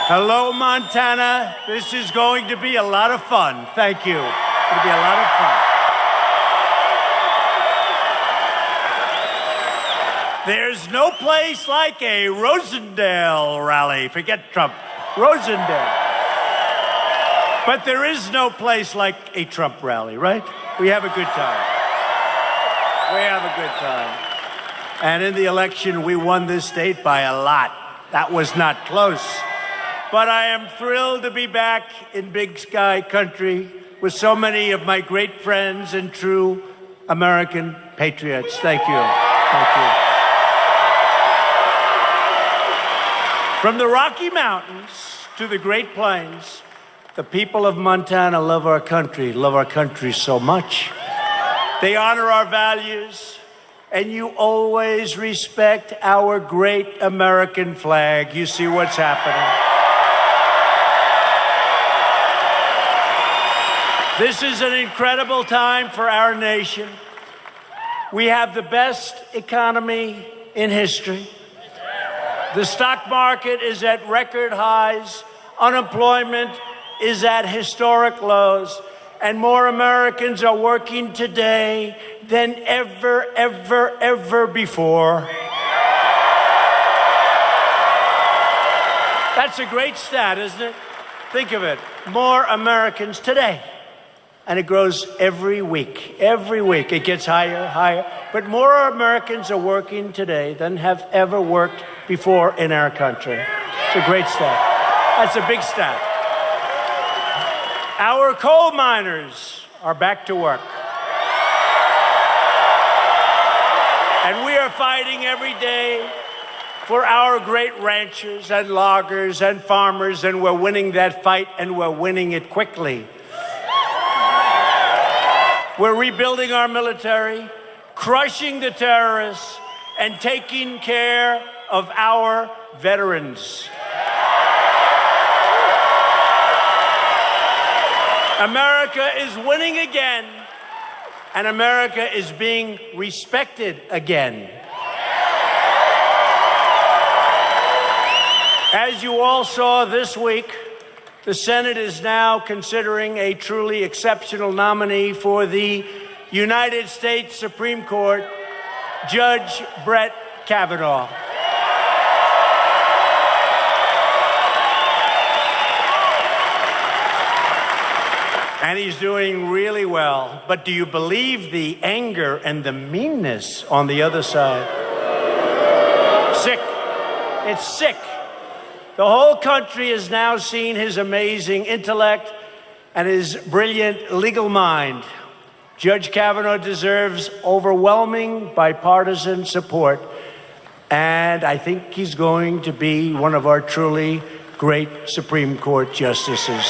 Hello, Montana. This is going to be a lot of fun. Thank you. It'll be a lot of fun. There's no place like a Rosendale rally. Forget Trump. Rosendale. But there is no place like a Trump rally, right? We have a good time. We have a good time. And in the election, we won this state by a lot. That was not close. But I am thrilled to be back in Big Sky country with so many of my great friends and true American patriots. Thank you. Thank you. From the Rocky Mountains to the Great Plains, the people of Montana love our country so much. They honor our values, and you always respect our great American flag. You see what's happening. This is an incredible time for our nation. We have the best economy in history. The stock market is at record highs. Unemployment is at historic lows. And more Americans are working today than ever before. That's a great stat, isn't it? Think of it. More Americans today. And it grows every week. Every week it gets higher. But more Americans are working today than have ever worked before in our country. It's a great stat. That's a big stat. Our coal miners are back to work. And we are fighting every day for our great ranchers and loggers and farmers, and we're winning that fight, and we're winning it quickly. We're rebuilding our military, crushing the terrorists, and taking care of our veterans. America is winning again, and America is being respected again. As you all saw this week, the Senate is now considering a truly exceptional nominee for the United States Supreme Court, Judge Brett Kavanaugh. And he's doing really well. But do you believe the anger and the meanness on the other side? Sick. It's sick. The whole country has now seen his amazing intellect and his brilliant legal mind. Judge Kavanaugh deserves overwhelming bipartisan support, and I think he's going to be one of our truly great Supreme Court justices.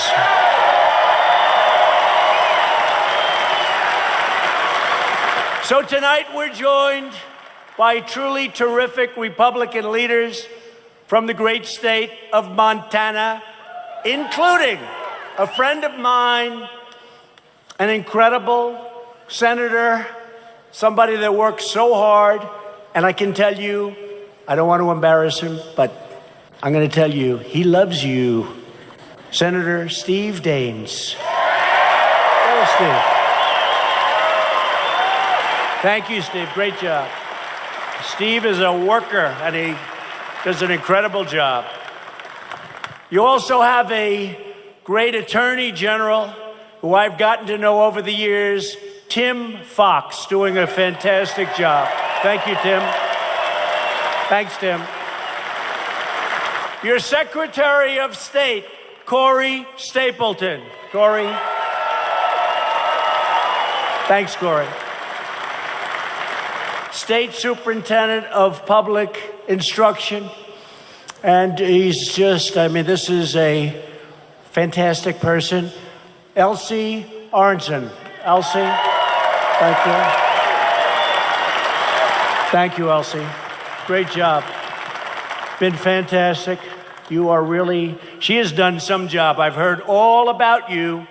So tonight we're joined by truly terrific Republican leaders from the great state of Montana, including a friend of mine, an incredible senator, somebody that works so hard. And I can tell you, I don't want to embarrass him, but I'm going to tell you, he loves you. Senator Steve Daines. Hello, Steve. Thank you, Steve. Great job. Steve is a worker, and he does an incredible job. You also have a great attorney general who I've gotten to know over the years, Tim Fox, doing a fantastic job. Thank you, Tim. Thanks, Tim. Your Secretary of State, Corey Stapleton. Corey. Thanks, Corey. State Superintendent of Public Instruction. And he's just, this is a fantastic person. Elsie Arnson. Elsie, thank you. Thank you, Elsie. Great job. Been fantastic. You are really, she has done some job. I've heard all about you,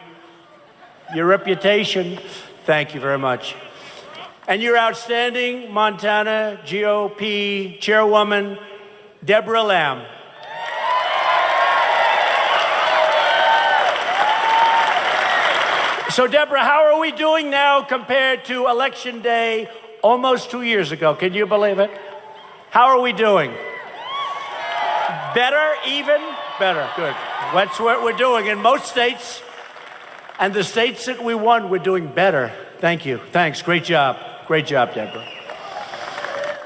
your reputation. Thank you very much. And your outstanding Montana GOP Chairwoman, Deborah Lamb. So, Deborah, how are we doing now compared to Election Day almost 2 years ago? Can you believe it? How are we doing? Better, even? Better, good. That's what we're doing in most states. And the states that we won, we're doing better. Thank you. Thanks. Great job. Great job, Deborah.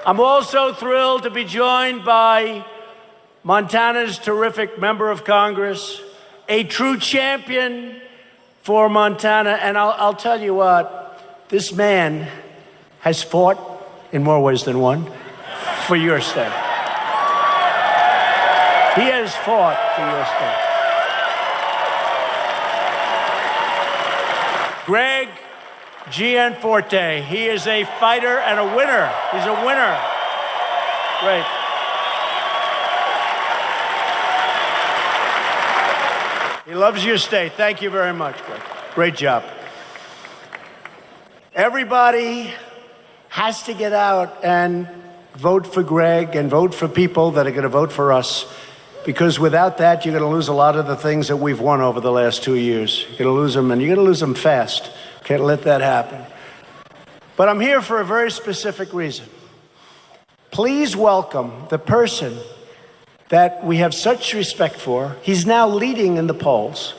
I'm also thrilled to be joined by Montana's terrific member of Congress, a true champion for Montana. And I'll tell you what, this man has fought in more ways than one for your state. He has fought for your state. Greg Gianforte. He is a fighter and a winner. He's a winner. Great. He loves your state. Thank you very much, Greg. Great job. Everybody has to get out and vote for Greg and vote for people that are going to vote for us, because without that, you're going to lose a lot of the things that we've won over the last 2 years. You're going to lose them, and you're going to lose them fast. Can't let that happen. But I'm here for a very specific reason. Please welcome the person that we have such respect for. He's now leading in the polls.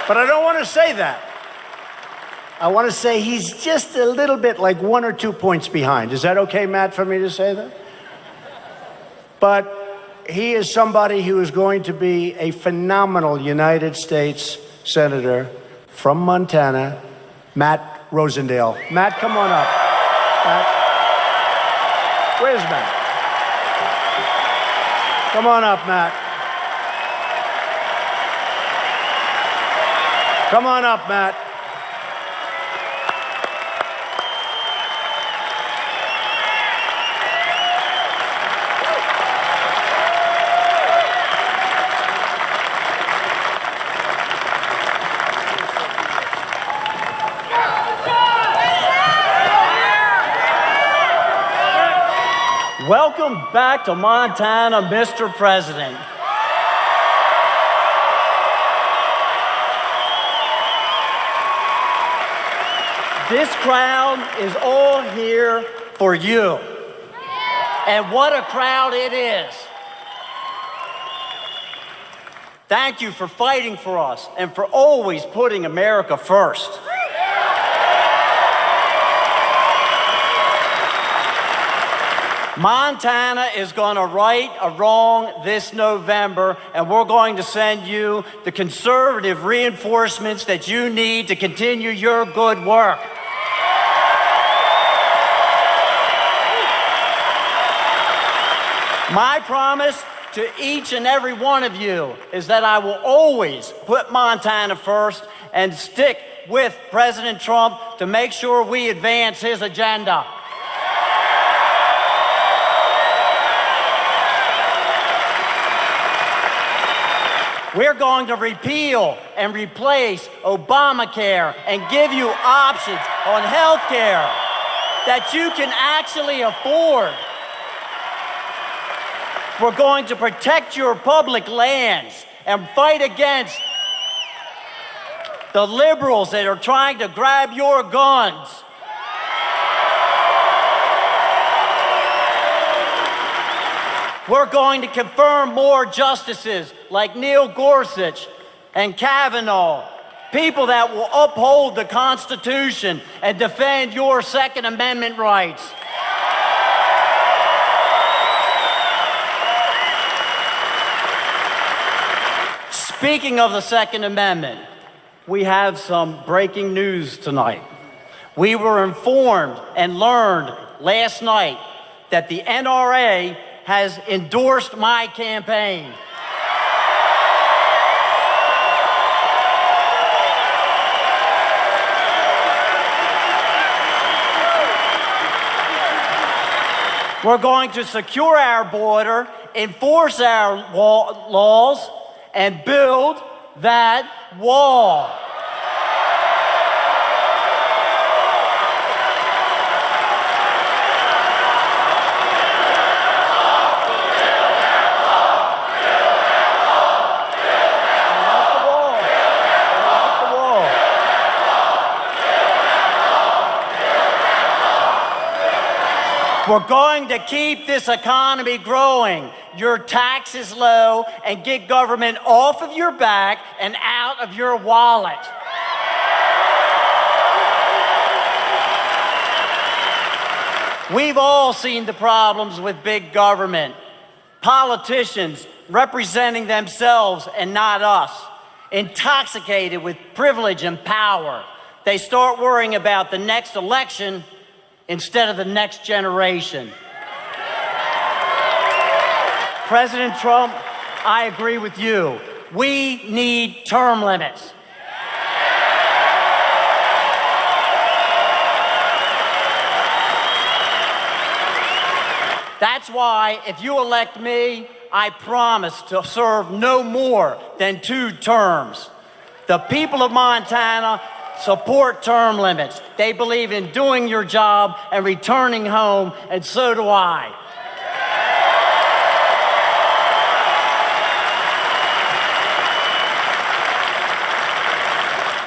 But I don't want to say that. I want to say he's just a little bit, like 1 or 2 points behind. Is that okay, Matt, for me to say that? But he is somebody who is going to be a phenomenal United States Senator from Montana, Matt Rosendale. Matt, come on up. Matt. Where's Matt? Come on up, Matt. Come on up, Matt. Welcome back to Montana, Mr. President. This crowd is all here for you. And what a crowd it is. Thank you for fighting for us and for always putting America first. Montana is going to right a wrong this November, and we're going to send you the conservative reinforcements that you need to continue your good work. My promise to each and every one of you is that I will always put Montana first and stick with President Trump to make sure we advance his agenda. We're going to repeal and replace Obamacare and give you options on health care that you can actually afford. We're going to protect your public lands and fight against the liberals that are trying to grab your guns. We're going to confirm more justices like Neil Gorsuch and Kavanaugh, people that will uphold the Constitution and defend your Second Amendment rights. Speaking of the Second Amendment, we have some breaking news tonight. We were informed and learned last night that the NRA has endorsed my campaign. We're going to secure our border, enforce our laws, and build that wall. We're going to keep this economy growing, your taxes low, and get government off of your back and out of your wallet. We've all seen the problems with big government. Politicians representing themselves and not us, intoxicated with privilege and power. They start worrying about the next election instead of the next generation. President Trump, I agree with you. We need term limits. That's why, if you elect me, I promise to serve no more than 2 terms. The people of Montana support term limits. They believe in doing your job and returning home, and so do I.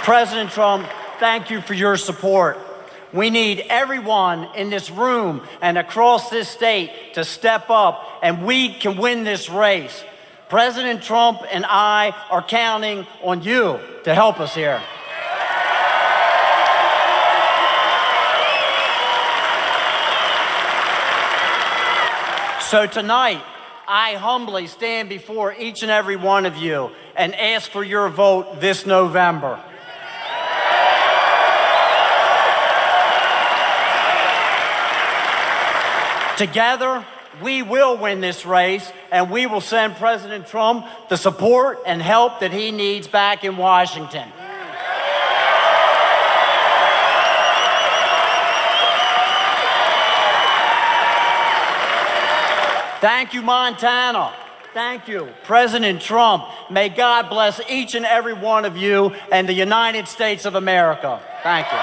President Trump, thank you for your support. We need everyone in this room and across this state to step up, and we can win this race. President Trump and I are counting on you to help us here. So tonight, I humbly stand before each and every one of you and ask for your vote this November. Together, we will win this race, and we will send President Trump the support and help that he needs back in Washington. Thank you, Montana. Thank you, President Trump. May God bless each and every one of you and the United States of America. Thank you.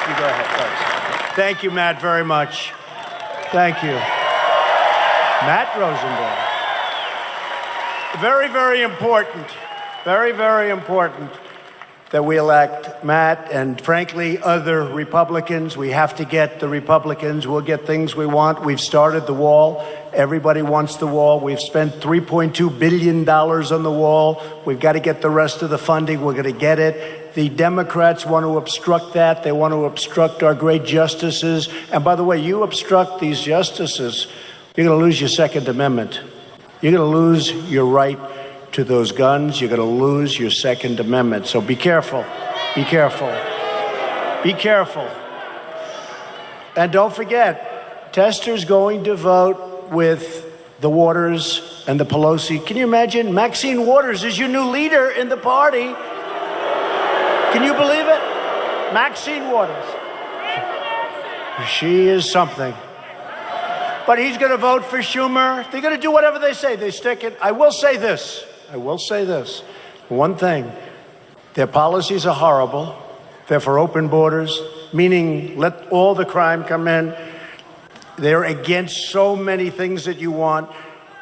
You go ahead, thanks. Thank you, Matt, very much. Thank you. Matt Rosendale. Very, very important that we elect Matt and, frankly, other Republicans. We have to get the Republicans. We'll get things we want. We've started the wall. Everybody wants the wall. We've spent $3.2 billion on the wall. We've got to get the rest of the funding. We're going to get it. The Democrats want to obstruct that. They want to obstruct our great justices. And by the way, you obstruct these justices, you're going to lose your Second Amendment. You're going to lose your right to those guns. You're going to lose your Second Amendment. So be careful. Be careful. Be careful. And don't forget, Tester's going to vote with the Waters and the Pelosi. Can you imagine? Maxine Waters is your new leader in the party. Can you believe it? Maxine Waters. She is something. But he's going to vote for Schumer. They're going to do whatever they say. They stick it. I will say this. One thing. Their policies are horrible. They're for open borders, meaning let all the crime come in. They're against so many things that you want.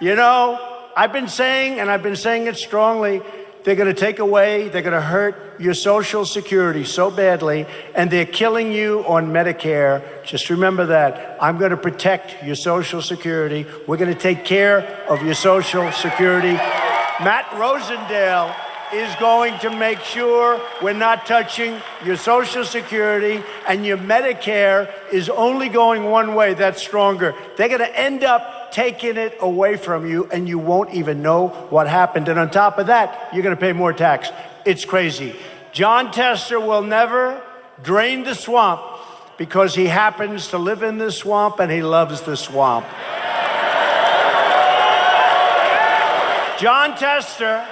You know, I've been saying, and I've been saying it strongly, they're going to take away, they're going to hurt your Social Security so badly, and they're killing you on Medicare. Just remember that. I'm going to protect your Social Security. We're going to take care of your Social Security. Matt Rosendale is going to make sure we're not touching your Social Security, and your Medicare is only going one way. That's stronger. They're going to end up taking it away from you, and you won't even know what happened. And on top of that, you're going to pay more tax. It's crazy. John Tester will never drain the swamp because he happens to live in this swamp and he loves the swamp. John Tester,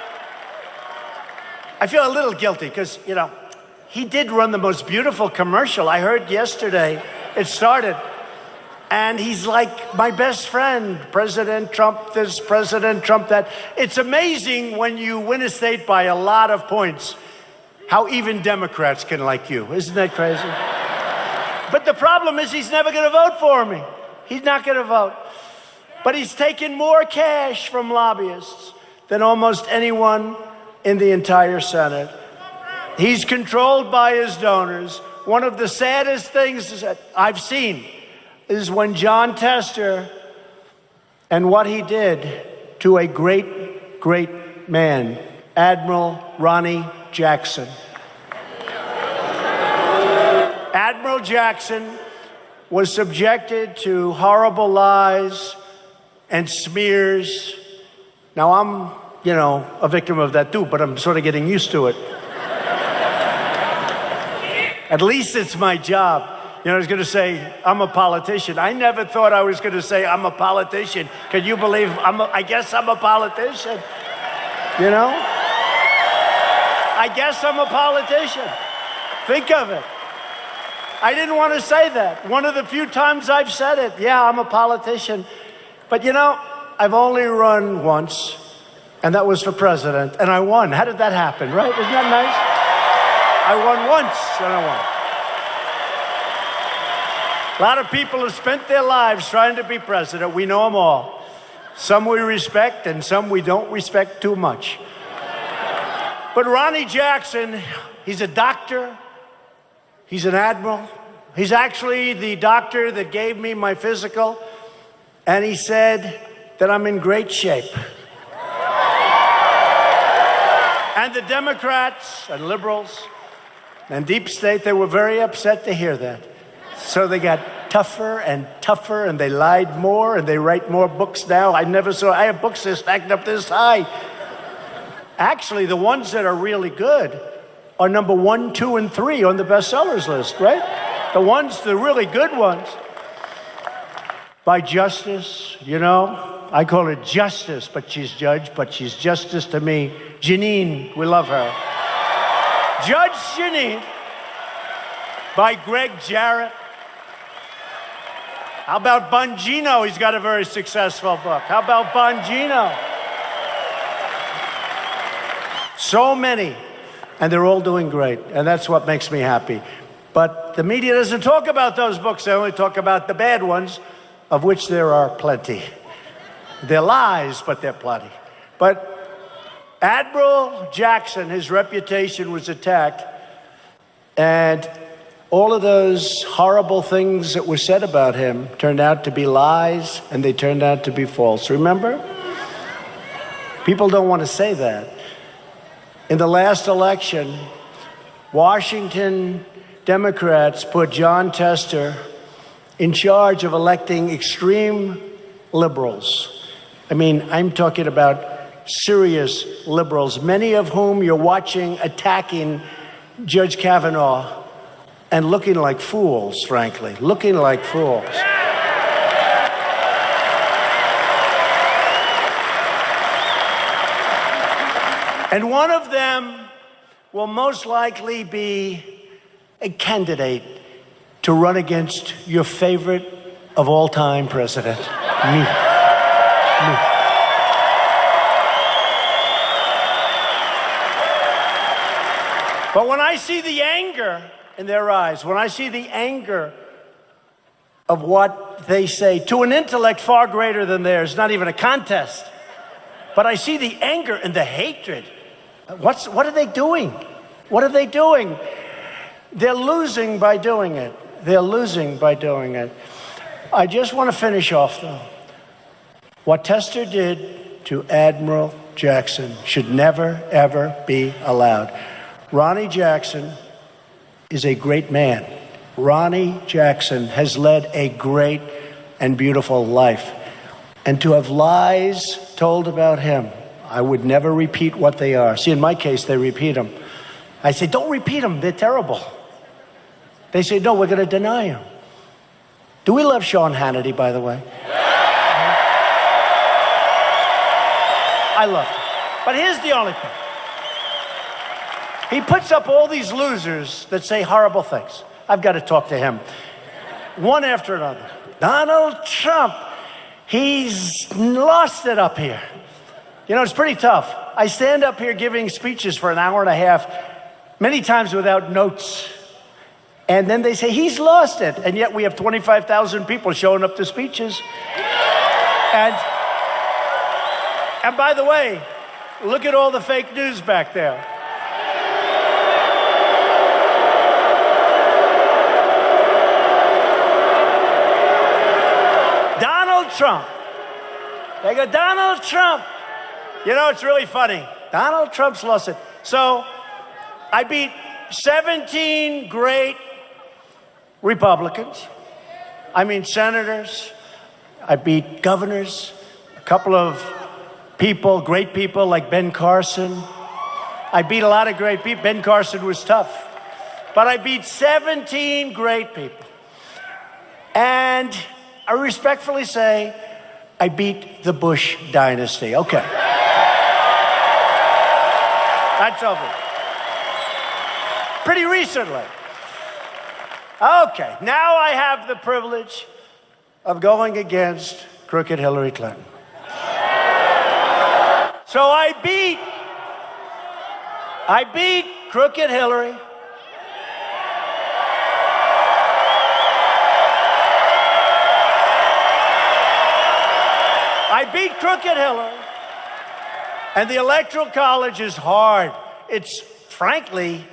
I feel a little guilty because, you know, he did run the most beautiful commercial. I heard yesterday it started. And he's like my best friend, President Trump this, President Trump that. It's amazing when you win a state by a lot of points, how even Democrats can like you. Isn't that crazy? But the problem is he's never going to vote for me. He's not going to vote. But he's taken more cash from lobbyists than almost anyone in the entire Senate. He's controlled by his donors. One of the saddest things that I've seen is when John Tester and what he did to a great, great man, Admiral Ronnie Jackson. Admiral Jackson was subjected to horrible lies and smears. Now, I'm, a victim of that too, but I'm sort of getting used to it. At least it's my job. I was going to say, I'm a politician. I never thought I was going to say I'm a politician. Can you believe I guess I'm a politician? I guess I'm a politician. Think of it. I didn't want to say that. One of the few times I've said it, yeah, I'm a politician. But I've only run once, and that was for president, and I won. How did that happen, right? Isn't that nice? I won once, and I won. A lot of people have spent their lives trying to be president. We know them all. Some we respect, and some we don't respect too much. But Ronnie Jackson, he's a doctor. He's an admiral. He's actually the doctor that gave me my physical, and he said that I'm in great shape. And the Democrats and liberals and deep state, they were very upset to hear that. So they got tougher and tougher, and they lied more, and they write more books now. I have books that stacked up this high. Actually, the ones that are really good are number 1, 2, and 3 on the bestsellers list, right? The really good ones. By Justice, I call her Justice, but she's Judge, but she's Justice to me. Janine, we love her. Judge Janine, by Greg Jarrett. How about Bongino? He's got a very successful book. How about Bongino? So many. And they're all doing great, and that's what makes me happy. But the media doesn't talk about those books. They only talk about the bad ones, of which there are plenty. They're lies, but they're plenty. But Admiral Jackson, his reputation was attacked, and all of those horrible things that were said about him turned out to be lies, and they turned out to be false. Remember? People don't want to say that. In the last election, Washington Democrats put John Tester in charge of electing extreme liberals. I'm talking about serious liberals, many of whom you're watching attacking Judge Kavanaugh and looking like fools, frankly, looking like fools. And one of them will most likely be a candidate to run against your favorite of all time president, me. But when I see the anger in their eyes, when I see the anger of what they say to an intellect far greater than theirs, not even a contest, but I see the anger and the hatred. What are they doing? What are they doing? They're losing by doing it. They're losing by doing it. I just want to finish off, though. What Tester did to Admiral Jackson should never, ever be allowed. Ronnie Jackson is a great man. Ronnie Jackson has led a great and beautiful life. And to have lies told about him, I would never repeat what they are. See, in my case, they repeat them. I say, don't repeat them. They're terrible. They say, no, we're going to deny them. Do we love Sean Hannity, by the way? I love him. But here's the only thing. He puts up all these losers that say horrible things. I've got to talk to him. One after another. Donald Trump, he's lost it up here. It's pretty tough. I stand up here giving speeches for an hour and a half, many times without notes. And then they say, he's lost it. And yet we have 25,000 people showing up to speeches. And by the way, look at all the fake news back there. Donald Trump. They go, Donald Trump. You know, it's really funny. Donald Trump's lost it. So I beat 17 great Republicans. I mean, senators. I beat governors, a couple of people, great people like Ben Carson. I beat a lot of great people. Ben Carson was tough. But I beat 17 great people. And I respectfully say, I beat the Bush dynasty. Okay. That's over. Pretty recently. Okay, now I have the privilege of going against crooked Hillary Clinton. So I beat crooked Hillary. I beat crooked Hillary. And the Electoral College is hard. It's, frankly,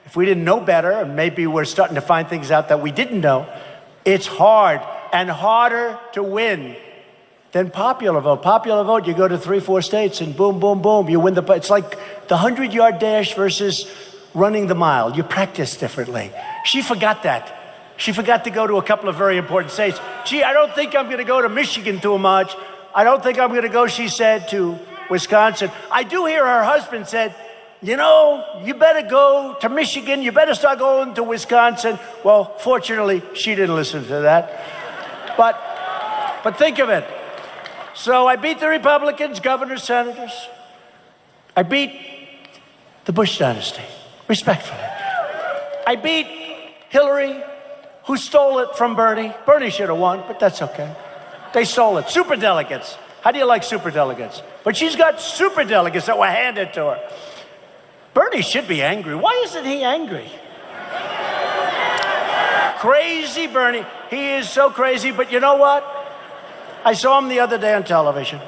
if we didn't know better, and maybe we're starting to find things out that we didn't know, it's hard and harder to win than popular vote. Popular vote, you go to 3-4 states and boom, boom, boom, you win the, it's like the 100-yard dash versus running the mile. You practice differently. She forgot that. She forgot to go to a couple of very important states. Gee, I don't think I'm going to go to Michigan too much. I don't think I'm going to go, she said, to Wisconsin. I do hear her husband said, you know, you better go to Michigan. You better start going to Wisconsin. Well, fortunately, she didn't listen to that. But think of it. So I beat the Republicans, governors, senators. I beat the Bush dynasty, respectfully. I beat Hillary, who stole it from Bernie. Bernie should have won, but that's okay. They stole it. Superdelegates. How do you like superdelegates? But she's got superdelegates that were handed to her. Bernie should be angry. Why isn't he angry? Crazy Bernie. He is so crazy, but you know what? I saw him the other day on television,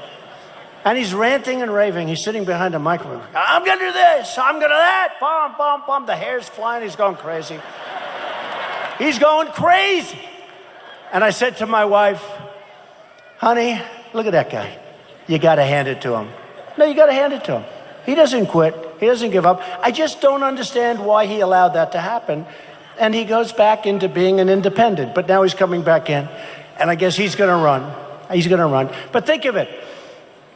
and he's ranting and raving. He's sitting behind a microphone. I'm going to do this. I'm going to that. Bum, bum, bum. The hair's flying. He's going crazy. He's going crazy. And I said to my wife, honey, look at that guy. You got to hand it to him. No, you got to hand it to him. He doesn't quit. He doesn't give up. I just don't understand why he allowed that to happen. And he goes back into being an independent. But now he's coming back in. And I guess he's going to run. He's going to run. But think of it.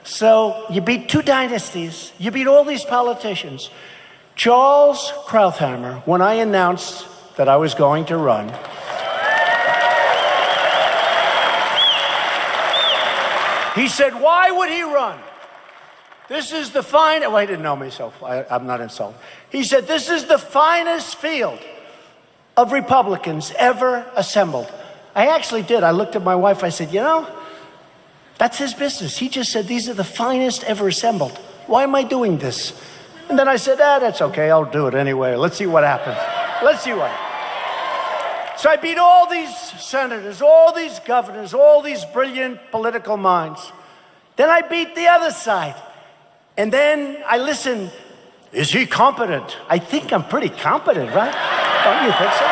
So you beat two dynasties. You beat all these politicians. Charles Krauthammer, when I announced that I was going to run, he said, why would he run? This is the finest, well, he didn't know me, so I'm not insulted. He said, this is the finest field of Republicans ever assembled. I actually did. I looked at my wife, I said, you know, that's his business. He just said, these are the finest ever assembled. Why am I doing this? And then I said, that's okay, I'll do it anyway. Let's see what happens. Let's see what happens. So I beat all these senators, all these governors, all these brilliant political minds. Then I beat the other side. And then I listened. Is he competent? I think I'm pretty competent, right? Don't you think so?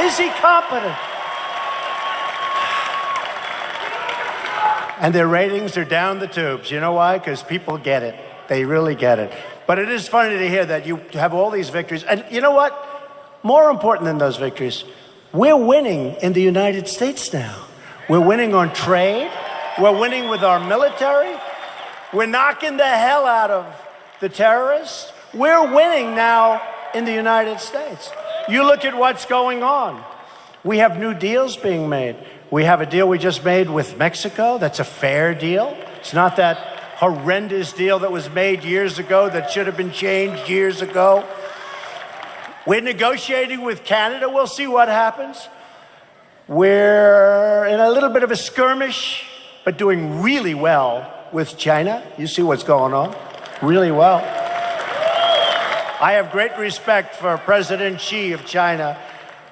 Is he competent? And their ratings are down the tubes. You know why? Because people get it. They really get it. But it is funny to hear that you have all these victories. And you know what? More important than those victories, we're winning in the United States now. We're winning on trade. We're winning with our military. We're knocking the hell out of the terrorists. We're winning now in the United States. You look at what's going on. We have new deals being made. We have a deal we just made with Mexico. That's a fair deal. It's not that horrendous deal that was made years ago that should have been changed years ago. We're negotiating with Canada. We'll see what happens. We're in a little bit of a skirmish, but doing really well with China. You see what's going on? Really well. I have great respect for President Xi of China.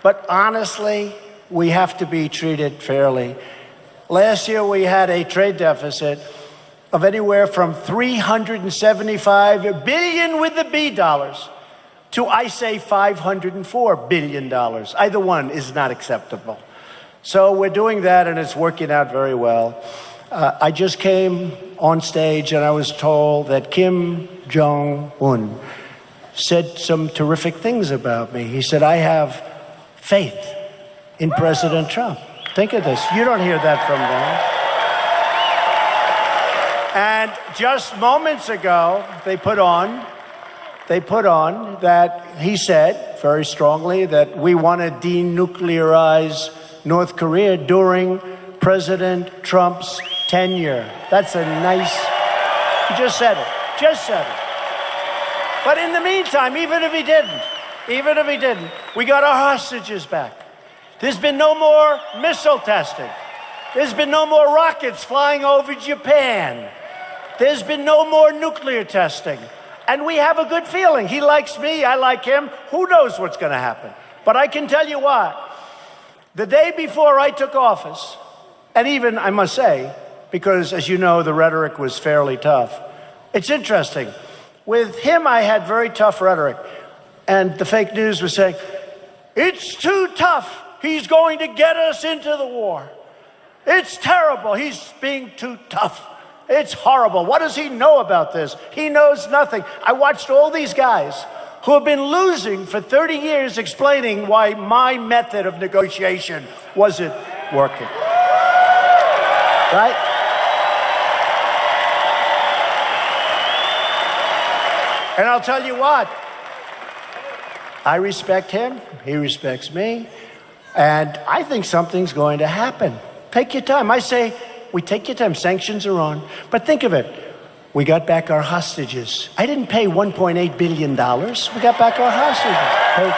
But honestly, we have to be treated fairly. Last year, we had a trade deficit of anywhere from $375 billion with the B dollars to, I say, $504 billion. Either one is not acceptable. So we're doing that, and it's working out very well. I just came on stage, and I was told that Kim Jong-un said some terrific things about me. He said, I have faith in President Trump. Think of this. You don't hear that from them. And just moments ago, they put on that he said very strongly that we want to denuclearize North Korea during President Trump's tenure. That's a nice, he just said it. But in the meantime, even if he didn't, we got our hostages back. There's been no more missile testing. There's been no more rockets flying over Japan. There's been no more nuclear testing. And we have a good feeling. He likes me, I like him. Who knows what's going to happen? But I can tell you what, the day before I took office, and even, I must say, because as you know, the rhetoric was fairly tough. It's interesting. With him, I had very tough rhetoric. And the fake news was saying, it's too tough. He's going to get us into the war. It's terrible. He's being too tough. It's horrible. What does he know about this? He knows nothing. I watched all these guys who have been losing for 30 years explaining why my method of negotiation wasn't working. Right? And I'll tell you what, I respect him, he respects me, and I think something's going to happen. Take your time. I say, we take your time. Sanctions are on. But think of it. We got back our hostages. I didn't pay $1.8 billion. We got back our hostages. Paid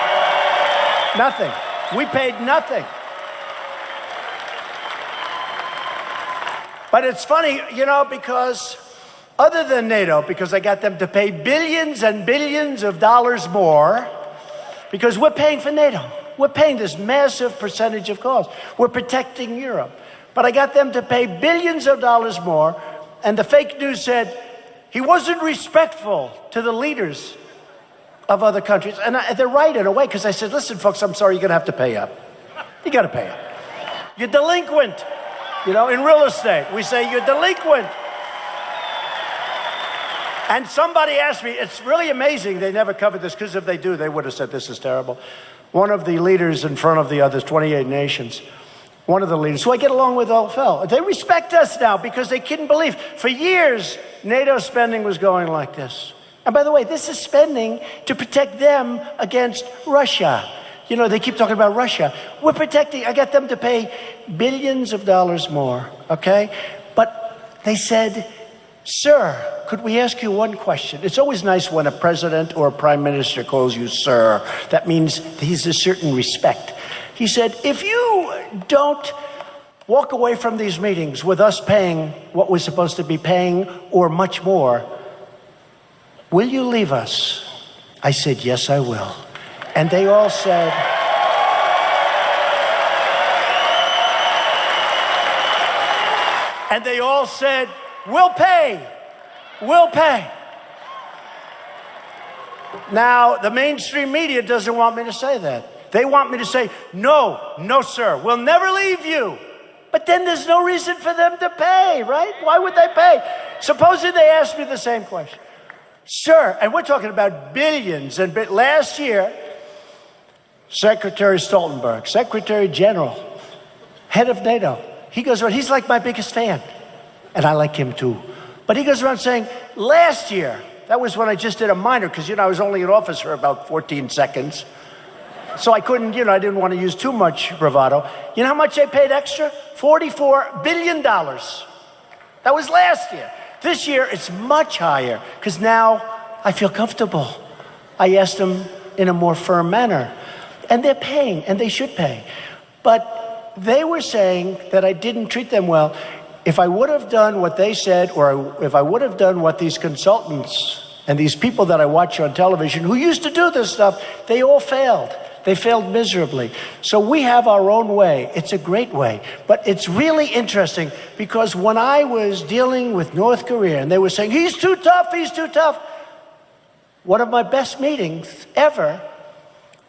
nothing. We paid nothing. But it's funny, you know, because other than NATO, because I got them to pay billions and billions of dollars more, because we're paying for NATO. We're paying this massive percentage of cost. We're protecting Europe. But I got them to pay billions of dollars more, and the fake news said he wasn't respectful to the leaders of other countries. And they're right in a way, because I said, listen, folks, I'm sorry, you're going to have to pay up. You got to pay up. You're delinquent. You know, in real estate, we say you're delinquent. And somebody asked me, it's really amazing they never covered this, because if they do, they would have said this is terrible. One of the leaders in front of the others, 28 nations, one of the leaders, who I get along with all fell, they respect us now because they couldn't believe. For years, NATO spending was going like this. And by the way, this is spending to protect them against Russia. You know, they keep talking about Russia. We're protecting, I got them to pay billions of dollars more, okay? But they said, sir, could we ask you one question? It's always nice when a president or a prime minister calls you sir. That means he's a certain respect. He said, if you don't walk away from these meetings with us paying what we're supposed to be paying or much more, will you leave us? I said, yes, I will. And they all said, we'll pay. We'll pay. Now, the mainstream media doesn't want me to say that. They want me to say, no, sir, we'll never leave you. But then there's no reason for them to pay, right? Why would they pay? Supposing they asked me the same question. Sir, and we're talking about billions. And last year, Secretary Stoltenberg, Secretary General, head of NATO, he goes around, he's like my biggest fan. And I like him too. But he goes around saying, last year, that was when I just did a minor, because, you know, I was only in office for about 14 seconds. So I couldn't, you know, I didn't want to use too much bravado. You know how much they paid extra? $44 billion. That was last year. This year, it's much higher, because now I feel comfortable. I asked them in a more firm manner. And they're paying, and they should pay. But they were saying that I didn't treat them well. If I would have done what they said, or if I would have done what these consultants and these people that I watch on television who used to do this stuff, they all failed. They failed miserably. So we have our own way. It's a great way. But it's really interesting because when I was dealing with North Korea and they were saying, he's too tough, he's too tough. One of my best meetings ever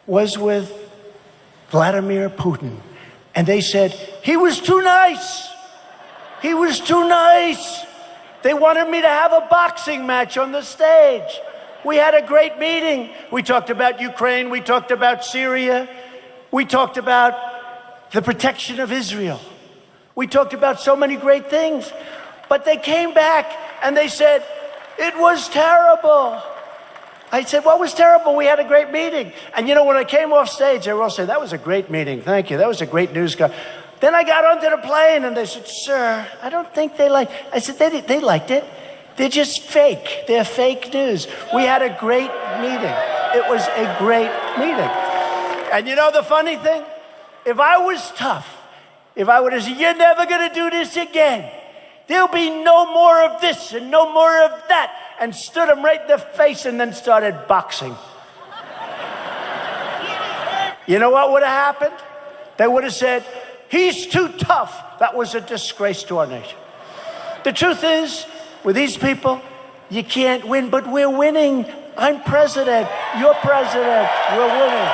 was with Vladimir Putin. And they said, he was too nice. He was too nice. They wanted me to have a boxing match on the stage. We had a great meeting. We talked about Ukraine. We talked about Syria. We talked about the protection of Israel. We talked about so many great things. But they came back and they said, it was terrible. I said, what was terrible? We had a great meeting. And you know, when I came off stage, they were all saying, that was a great meeting. Thank you. That was a great news. Then I got onto the plane and they said, sir, I don't think they like. I said, they liked it. They're just fake. They're fake news. We had a great meeting. It was a great meeting. And you know the funny thing? If I was tough, if I would have said, you're never going to do this again. There'll be no more of this and no more of that. And stood him right in the face and then started boxing. You know what would have happened? They would have said, he's too tough. That was a disgrace to our nation. The truth is, with these people, you can't win, but we're winning. I'm president. You're president. We're winning.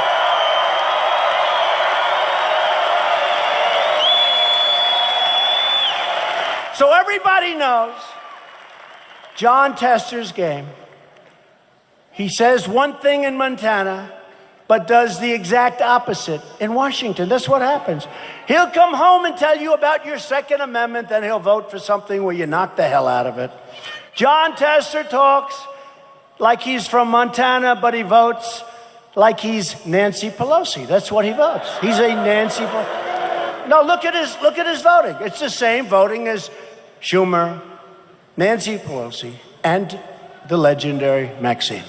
So everybody knows John Tester's game. He says one thing in Montana, but does the exact opposite in Washington. That's what happens. He'll come home and tell you about your Second Amendment, then he'll vote for something where you knock the hell out of it. John Tester talks like he's from Montana, but he votes like he's Nancy Pelosi. That's what he votes. He's a Nancy Pelosi. No, look at his voting. It's the same voting as Schumer, Nancy Pelosi, and the legendary Maxine.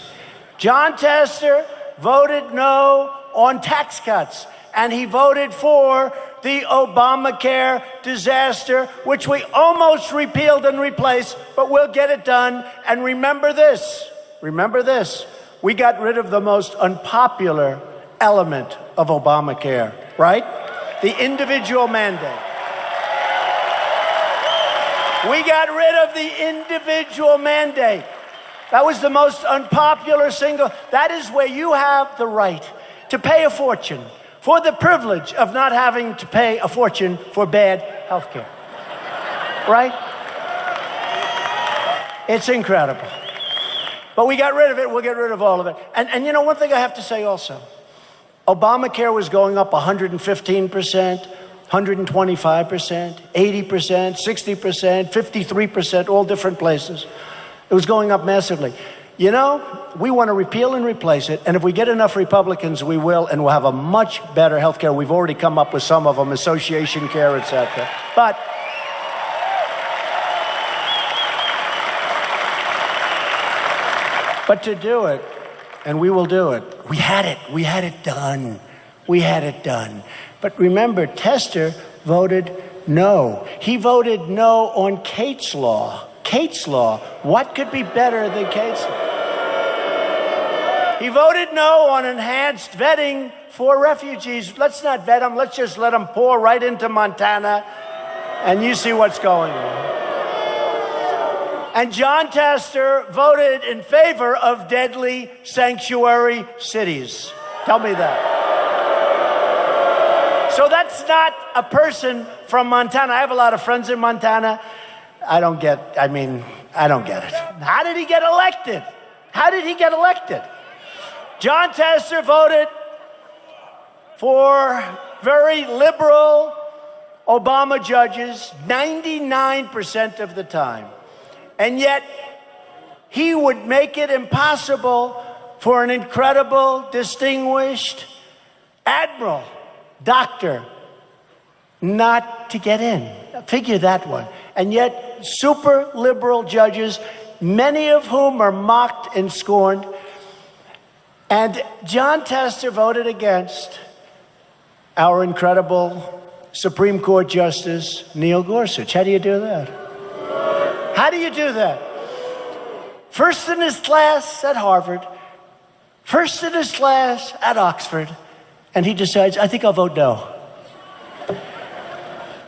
John Tester voted no on tax cuts, and he voted for the Obamacare disaster, which we almost repealed and replaced, but we'll get it done. And remember this, we got rid of the most unpopular element of Obamacare, right? The individual mandate. We got rid of the individual mandate. That was the most unpopular single. That is where you have the right to pay a fortune for the privilege of not having to pay a fortune for bad health care. Right? It's incredible. But we got rid of it. We'll get rid of all of it. And you know, one thing I have to say also, Obamacare was going up 115%. 125%, 80%, 60%, 53%, all different places. It was going up massively. You know, we want to repeal and replace it, and if we get enough Republicans, we will, and we'll have a much better health care. We've already come up with some of them, association care, etc. But to do it, and we will do it, we had it done. But remember, Tester voted no. He voted no on Kate's Law. Kate's Law. What could be better than Kate's Law? He voted no on enhanced vetting for refugees. Let's not vet them. Let's just let them pour right into Montana, and you see what's going on. And John Tester voted in favor of deadly sanctuary cities. Tell me that. So that's not a person from Montana. I have a lot of friends in Montana. I don't get it. How did he get elected? John Tester voted for very liberal Obama judges 99% of the time. And yet, he would make it impossible for an incredible, distinguished admiral, doctor, not to get in. Figure that one. And yet, super liberal judges, many of whom are mocked and scorned. And John Tester voted against our incredible Supreme Court Justice, Neil Gorsuch. How do you do that? First in his class at Harvard, first in his class at Oxford, and he decides, I think I'll vote no.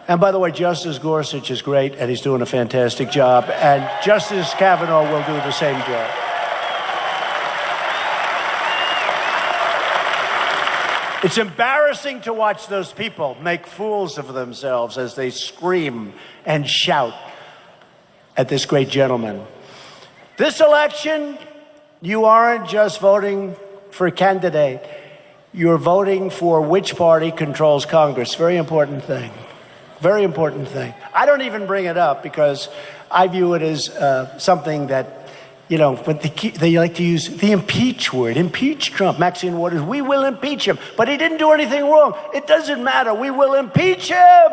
And by the way, Justice Gorsuch is great, and he's doing a fantastic job, and Justice Kavanaugh will do the same job. It's embarrassing to watch those people make fools of themselves as they scream and shout at this great gentleman. This election, you aren't just voting for a candidate. You're voting for which party controls Congress. Very important thing. Very important thing. I don't even bring it up because I view it as something that, you know, but they like to use the impeach word. Impeach Trump. Maxine Waters, we will impeach him. But he didn't do anything wrong. It doesn't matter. We will impeach him.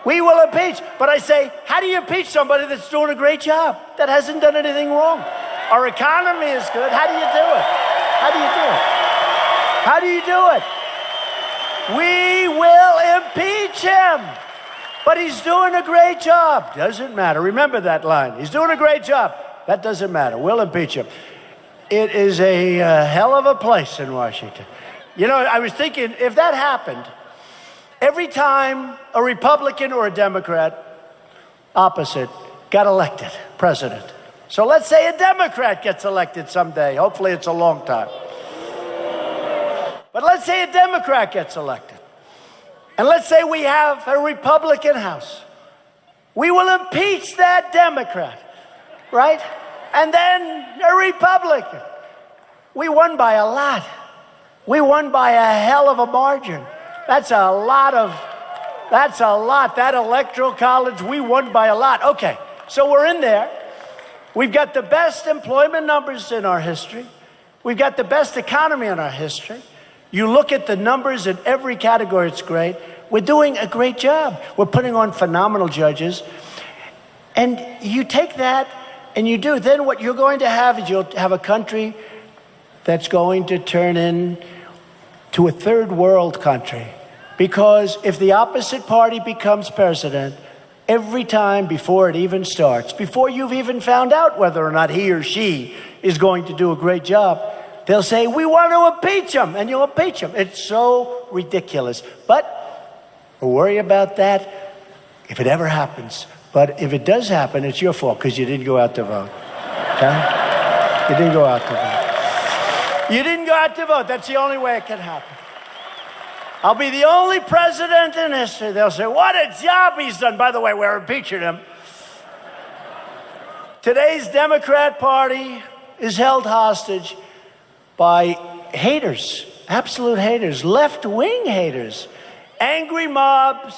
We will impeach. But I say, how do you impeach somebody that's doing a great job, that hasn't done anything wrong? Our economy is good. How do you do it? How do you do it? How do you do it? We will impeach him. But he's doing a great job. Doesn't matter. Remember that line. He's doing a great job. That doesn't matter. We'll impeach him. It is a hell of a place in Washington. You know, I was thinking, if that happened, every time a Republican or a Democrat, opposite, got elected president. So let's say a Democrat gets elected someday. Hopefully it's a long time. But let's say a Democrat gets elected. And let's say we have a Republican House. We will impeach that Democrat, right? And then a Republican. We won by a lot. We won by a hell of a margin. That's a lot. That electoral college, we won by a lot. Okay, so we're in there. We've got the best employment numbers in our history. We've got the best economy in our history. You look at the numbers in every category, it's great. We're doing a great job. We're putting on phenomenal judges. And you take that and you do. Then what you're going to have is you'll have a country that's going to turn into a third world country. Because if the opposite party becomes president, every time before it even starts, before you've even found out whether or not he or she is going to do a great job, they'll say, we want to impeach him, and you'll impeach him. It's so ridiculous. But we'll worry about that if it ever happens. But if it does happen, it's your fault because you didn't go out to vote. Okay? You didn't go out to vote. You didn't go out to vote. That's the only way it can happen. I'll be the only president in history. They'll say, what a job he's done. By the way, we're impeaching him. Today's Democrat Party is held hostage by haters, absolute haters, left-wing haters, angry mobs,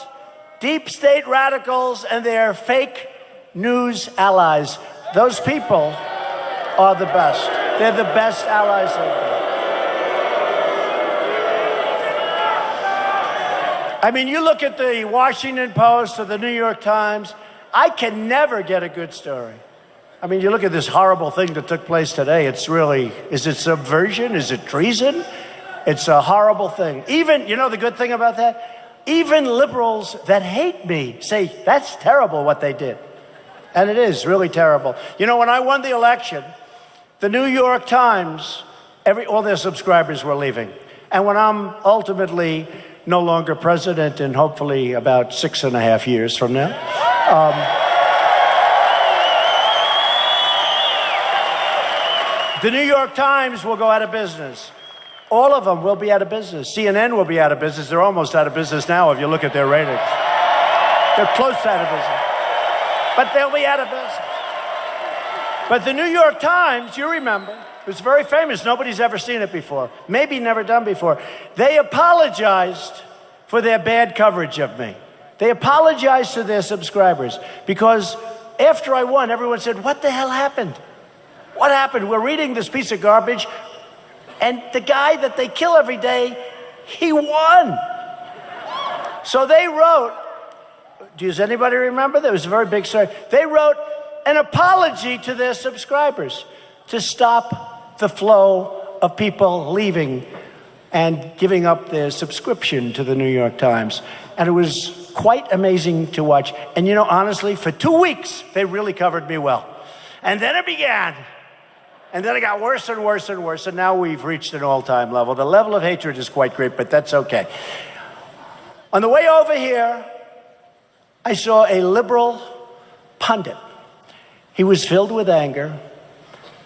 deep state radicals, and their fake news allies. Those people are the best. They're the best allies they've got. I mean, you look at the Washington Post or the New York Times, I can never get a good story. I mean, you look at this horrible thing that took place today. It's really, is it subversion? Is it treason? It's a horrible thing. Even, you know the good thing about that? Even liberals that hate me say, that's terrible what they did. And it is really terrible. You know, when I won the election, the New York Times, all their subscribers were leaving. And when I'm ultimately no longer president in hopefully about 6.5 years from now, the New York Times will go out of business. All of them will be out of business. CNN will be out of business. They're almost out of business now if you look at their ratings. They're close to out of business. But they'll be out of business. But the New York Times, you remember, it was very famous. Nobody's ever seen it before. Maybe never done before. They apologized for their bad coverage of me. They apologized to their subscribers because after I won, everyone said, what the hell happened? What happened? We're reading this piece of garbage, and the guy that they kill every day, he won. So they wrote, does anybody remember? There was a very big story. They wrote an apology to their subscribers to stop the flow of people leaving and giving up their subscription to the New York Times. And it was quite amazing to watch. And you know, honestly, for 2 weeks, they really covered me well. And then it began. And then it got worse and worse and worse, and now we've reached an all-time level. The level of hatred is quite great, but that's okay. On the way over here, I saw a liberal pundit. He was filled with anger,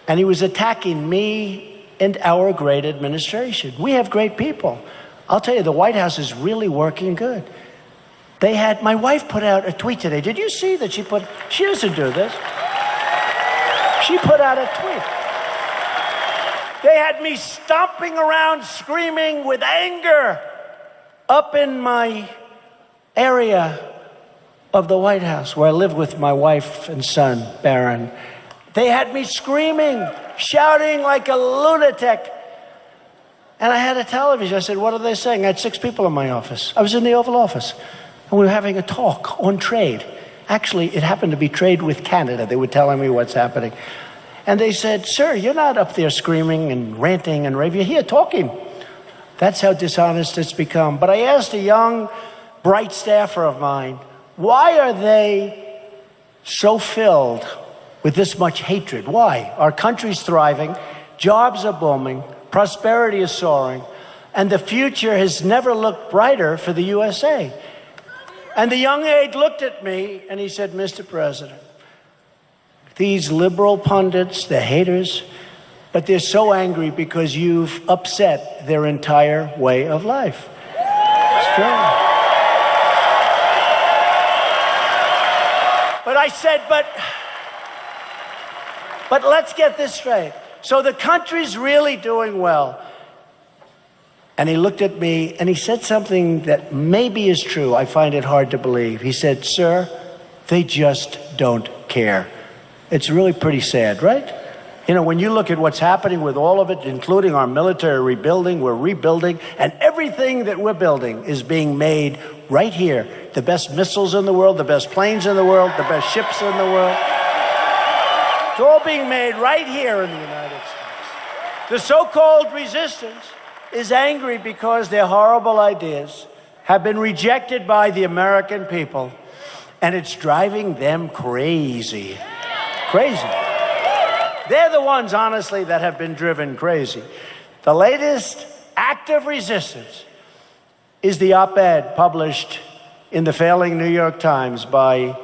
and he was attacking me and our great administration. We have great people. I'll tell you, the White House is really working good. My wife put out a tweet today. Did you see that she doesn't do this. She put out a tweet. They had me stomping around, screaming with anger up in my area of the White House where I live with my wife and son, Barron. They had me screaming, shouting like a lunatic. And I had a television. I said, what are they saying? I had 6 people in my office. I was in the Oval Office. And we were having a talk on trade. Actually, it happened to be trade with Canada. They were telling me what's happening. And they said, sir, you're not up there screaming and ranting and raving. You're here talking. That's how dishonest it's become. But I asked a young, bright staffer of mine, why are they so filled with this much hatred? Why? Our country's thriving, jobs are booming, prosperity is soaring, and the future has never looked brighter for the USA. And the young aide looked at me and he said, Mr. President, these liberal pundits, the haters, but they're so angry because you've upset their entire way of life. It's true. But I said, but let's get this straight. So the country's really doing well. And he looked at me and he said something that maybe is true. I find it hard to believe. He said, sir, they just don't care. It's really pretty sad, right? You know, when you look at what's happening with all of it, including our military rebuilding, we're rebuilding, and everything that we're building is being made right here. The best missiles in the world, the best planes in the world, the best ships in the world. It's all being made right here in the United States. The so-called resistance is angry because their horrible ideas have been rejected by the American people, and it's driving them crazy. Crazy. They're the ones, honestly, that have been driven crazy. The latest act of resistance is the op-ed published in the failing New York Times by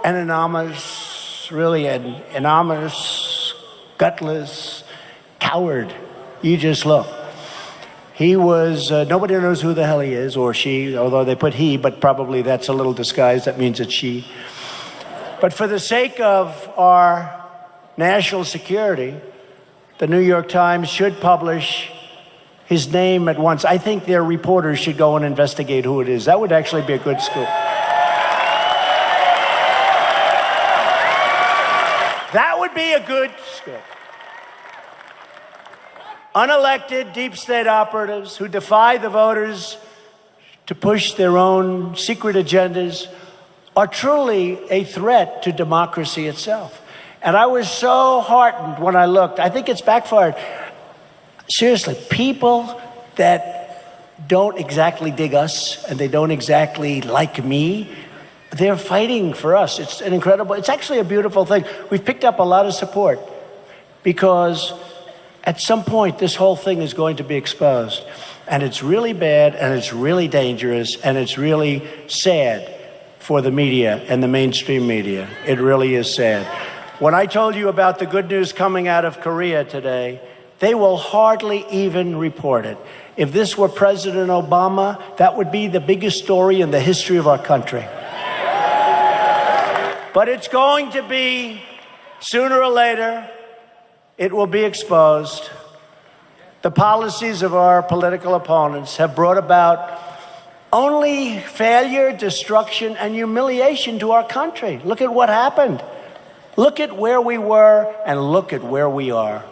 an anonymous, gutless coward. You just look. He was, nobody knows who the hell he is, or she, although they put he, but probably that's a little disguised. That means it's she. But for the sake of our national security, the New York Times should publish his name at once. I think their reporters should go and investigate who it is. That would actually be a good scoop. That would be a good scoop. Unelected deep state operatives who defy the voters to push their own secret agendas are truly a threat to democracy itself. And I was so heartened when I looked. I think it's backfired. Seriously, people that don't exactly dig us and they don't exactly like me, they're fighting for us. It's an incredible, it's actually a beautiful thing. We've picked up a lot of support because at some point this whole thing is going to be exposed. And it's really bad and it's really dangerous and it's really sad for the media and the mainstream media. It really is sad. When I told you about the good news coming out of Korea today, they will hardly even report it. If this were President Obama, that would be the biggest story in the history of our country. But it's going to be, sooner or later, it will be exposed. The policies of our political opponents have brought about only failure, destruction, and humiliation to our country. Look at what happened. Look at where we were and look at where we are.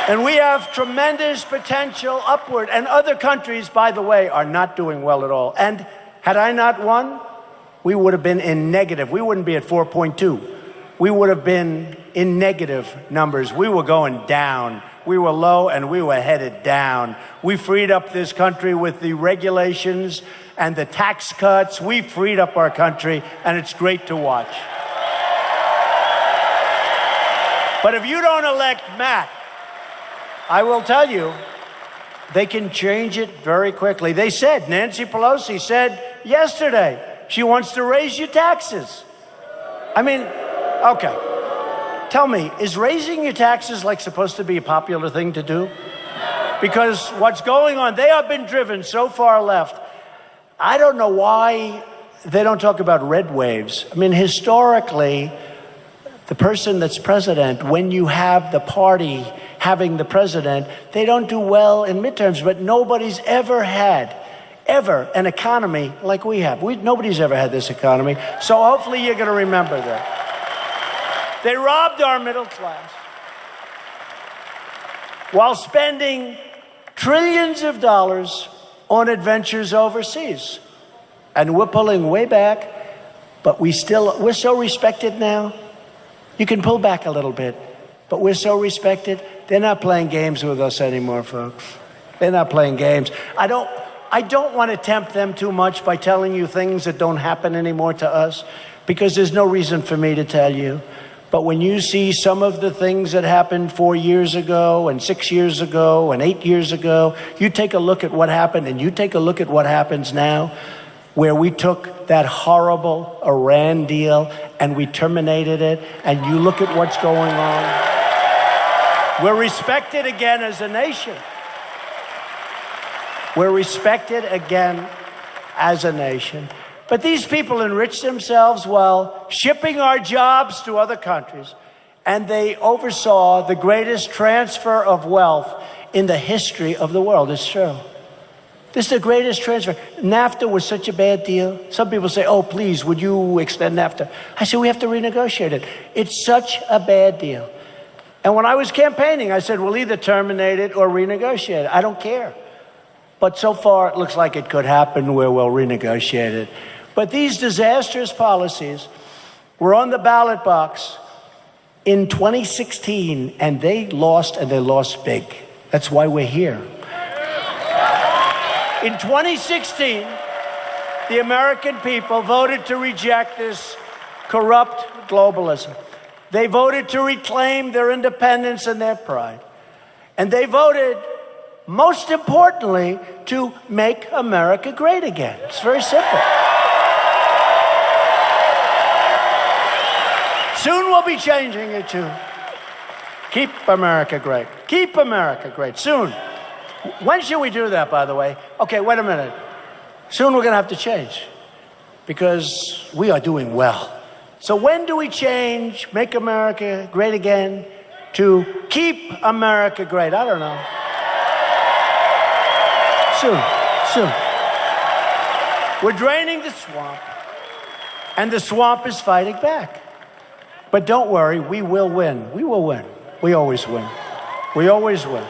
And we have tremendous potential upward. And other countries, by the way, are not doing well at all. And had I not won, we would have been in negative. We wouldn't be at 4.2. we would have been in negative numbers. We were going down. We were low and we were headed down. We freed up this country with the regulations and the tax cuts. We freed up our country, and it's great to watch. But if you don't elect Matt, I will tell you, they can change it very quickly. They said, Nancy Pelosi said yesterday, she wants to raise your taxes. I mean, okay. Tell me, is raising your taxes like supposed to be a popular thing to do? Because what's going on, they have been driven so far left. I don't know why they don't talk about red waves. I mean, historically, the person that's president, when you have the party having the president, they don't do well in midterms, but nobody's ever had an economy like we have. Nobody's ever had this economy, so hopefully you're going to remember that. They robbed our middle class while spending trillions of dollars on adventures overseas. And we're pulling way back, but we're so respected now. You can pull back a little bit, but we're so respected. They're not playing games with us anymore, folks. They're not playing games. I don't want to tempt them too much by telling you things that don't happen anymore to us, because there's no reason for me to tell you. But when you see some of the things that happened 4 years ago and 6 years ago and 8 years ago, you take a look at what happened and you take a look at what happens now, where we took that horrible Iran deal and we terminated it, and you look at what's going on. We're respected again as a nation. We're respected again as a nation. But these people enrich themselves while shipping our jobs to other countries, and they oversaw the greatest transfer of wealth in the history of the world. It's true. This is the greatest transfer. NAFTA was such a bad deal. Some people say, oh, please, would you extend NAFTA? I said, we have to renegotiate it. It's such a bad deal. And when I was campaigning, I said, we'll either terminate it or renegotiate it. I don't care. But so far, it looks like it could happen where we'll renegotiate it. But these disastrous policies were on the ballot box in 2016, and they lost big. That's why we're here. In 2016, the American people voted to reject this corrupt globalism. They voted to reclaim their independence and their pride. And they voted, most importantly, to make America great again. It's very simple. Soon we'll be changing it to keep America great. Keep America great. Soon. When should we do that, by the way? Okay, wait a minute. Soon we're going to have to change because we are doing well. So when do we change, make America great again, to keep America great? I don't know. Soon. We're draining the swamp, and the swamp is fighting back. But don't worry, we will win. We will win. We always win. We always win.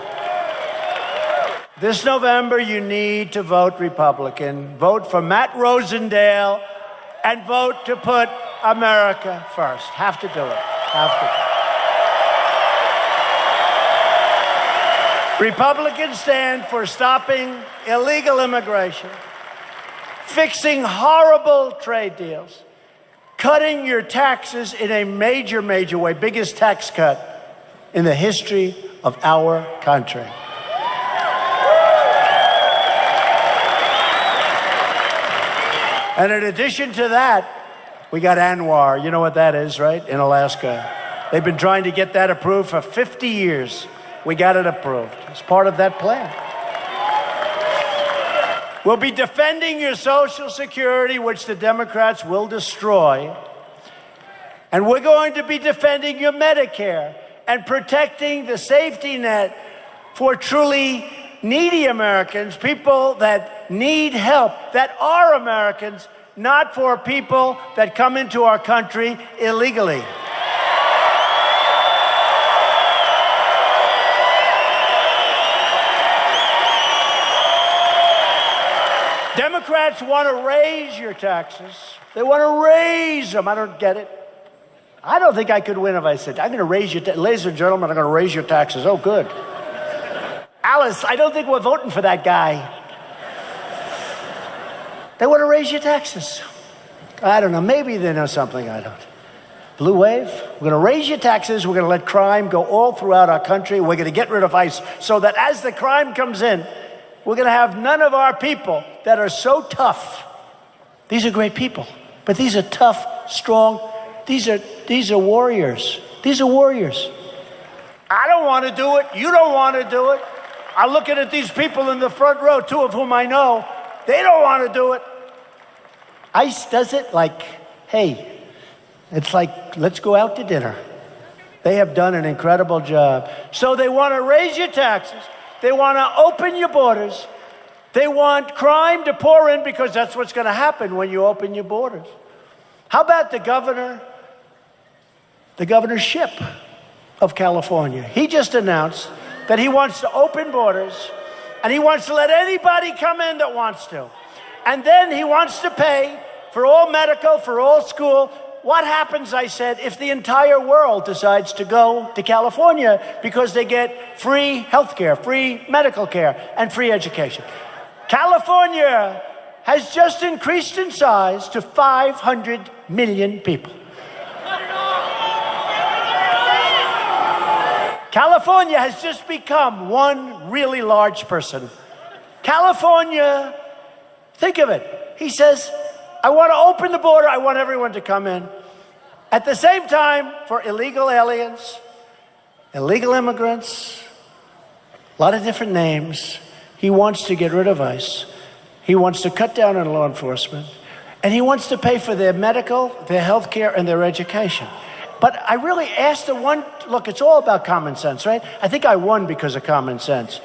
This November, you need to vote Republican. Vote for Matt Rosendale and vote to put America first. Have to do it. Have to. Republicans stand for stopping illegal immigration, fixing horrible trade deals, cutting your taxes in a major, major way, biggest tax cut in the history of our country. And in addition to that, we got ANWR. You know what that is, right? In Alaska. They've been trying to get that approved for 50 years. We got it approved. It's part of that plan. We'll be defending your Social Security, which the Democrats will destroy. And we're going to be defending your Medicare and protecting the safety net for truly needy Americans, people that need help, that are Americans, not for people that come into our country illegally. Democrats want to raise your taxes. They want to raise them. I don't get it. I don't think I could win if I said, I'm going to raise your, ladies and gentlemen, I'm going to raise your taxes. Oh, good. Alice, I don't think we're voting for that guy. They want to raise your taxes. I don't know. Maybe they know something I don't. Blue wave, we're going to raise your taxes. We're going to let crime go all throughout our country. We're going to get rid of ICE so that as the crime comes in, we're going to have none of our people that are so tough. These are great people, but these are tough, strong. These are warriors. These are warriors. I don't want to do it. You don't want to do it. I'm looking at these people in the front row, two of whom I know. They don't want to do it. ICE does it like, hey, it's like, let's go out to dinner. They have done an incredible job. So they want to raise your taxes. They want to open your borders. They want crime to pour in because that's what's going to happen when you open your borders. How about the governorship of California? He just announced that he wants to open borders and he wants to let anybody come in that wants to. And then he wants to pay for all medical, for all school. What happens, I said, if the entire world decides to go to California because they get free health care, free medical care, and free education? California has just increased in size to 500 million people. California has just become one really large person. California, think of it. He says, I want to open the border. I want everyone to come in. At the same time, for illegal aliens, illegal immigrants, a lot of different names, he wants to get rid of ICE. He wants to cut down on law enforcement. And he wants to pay for their medical, their health care, and their education. But I really asked the one, look, it's all about common sense, right? I think I won because of common sense.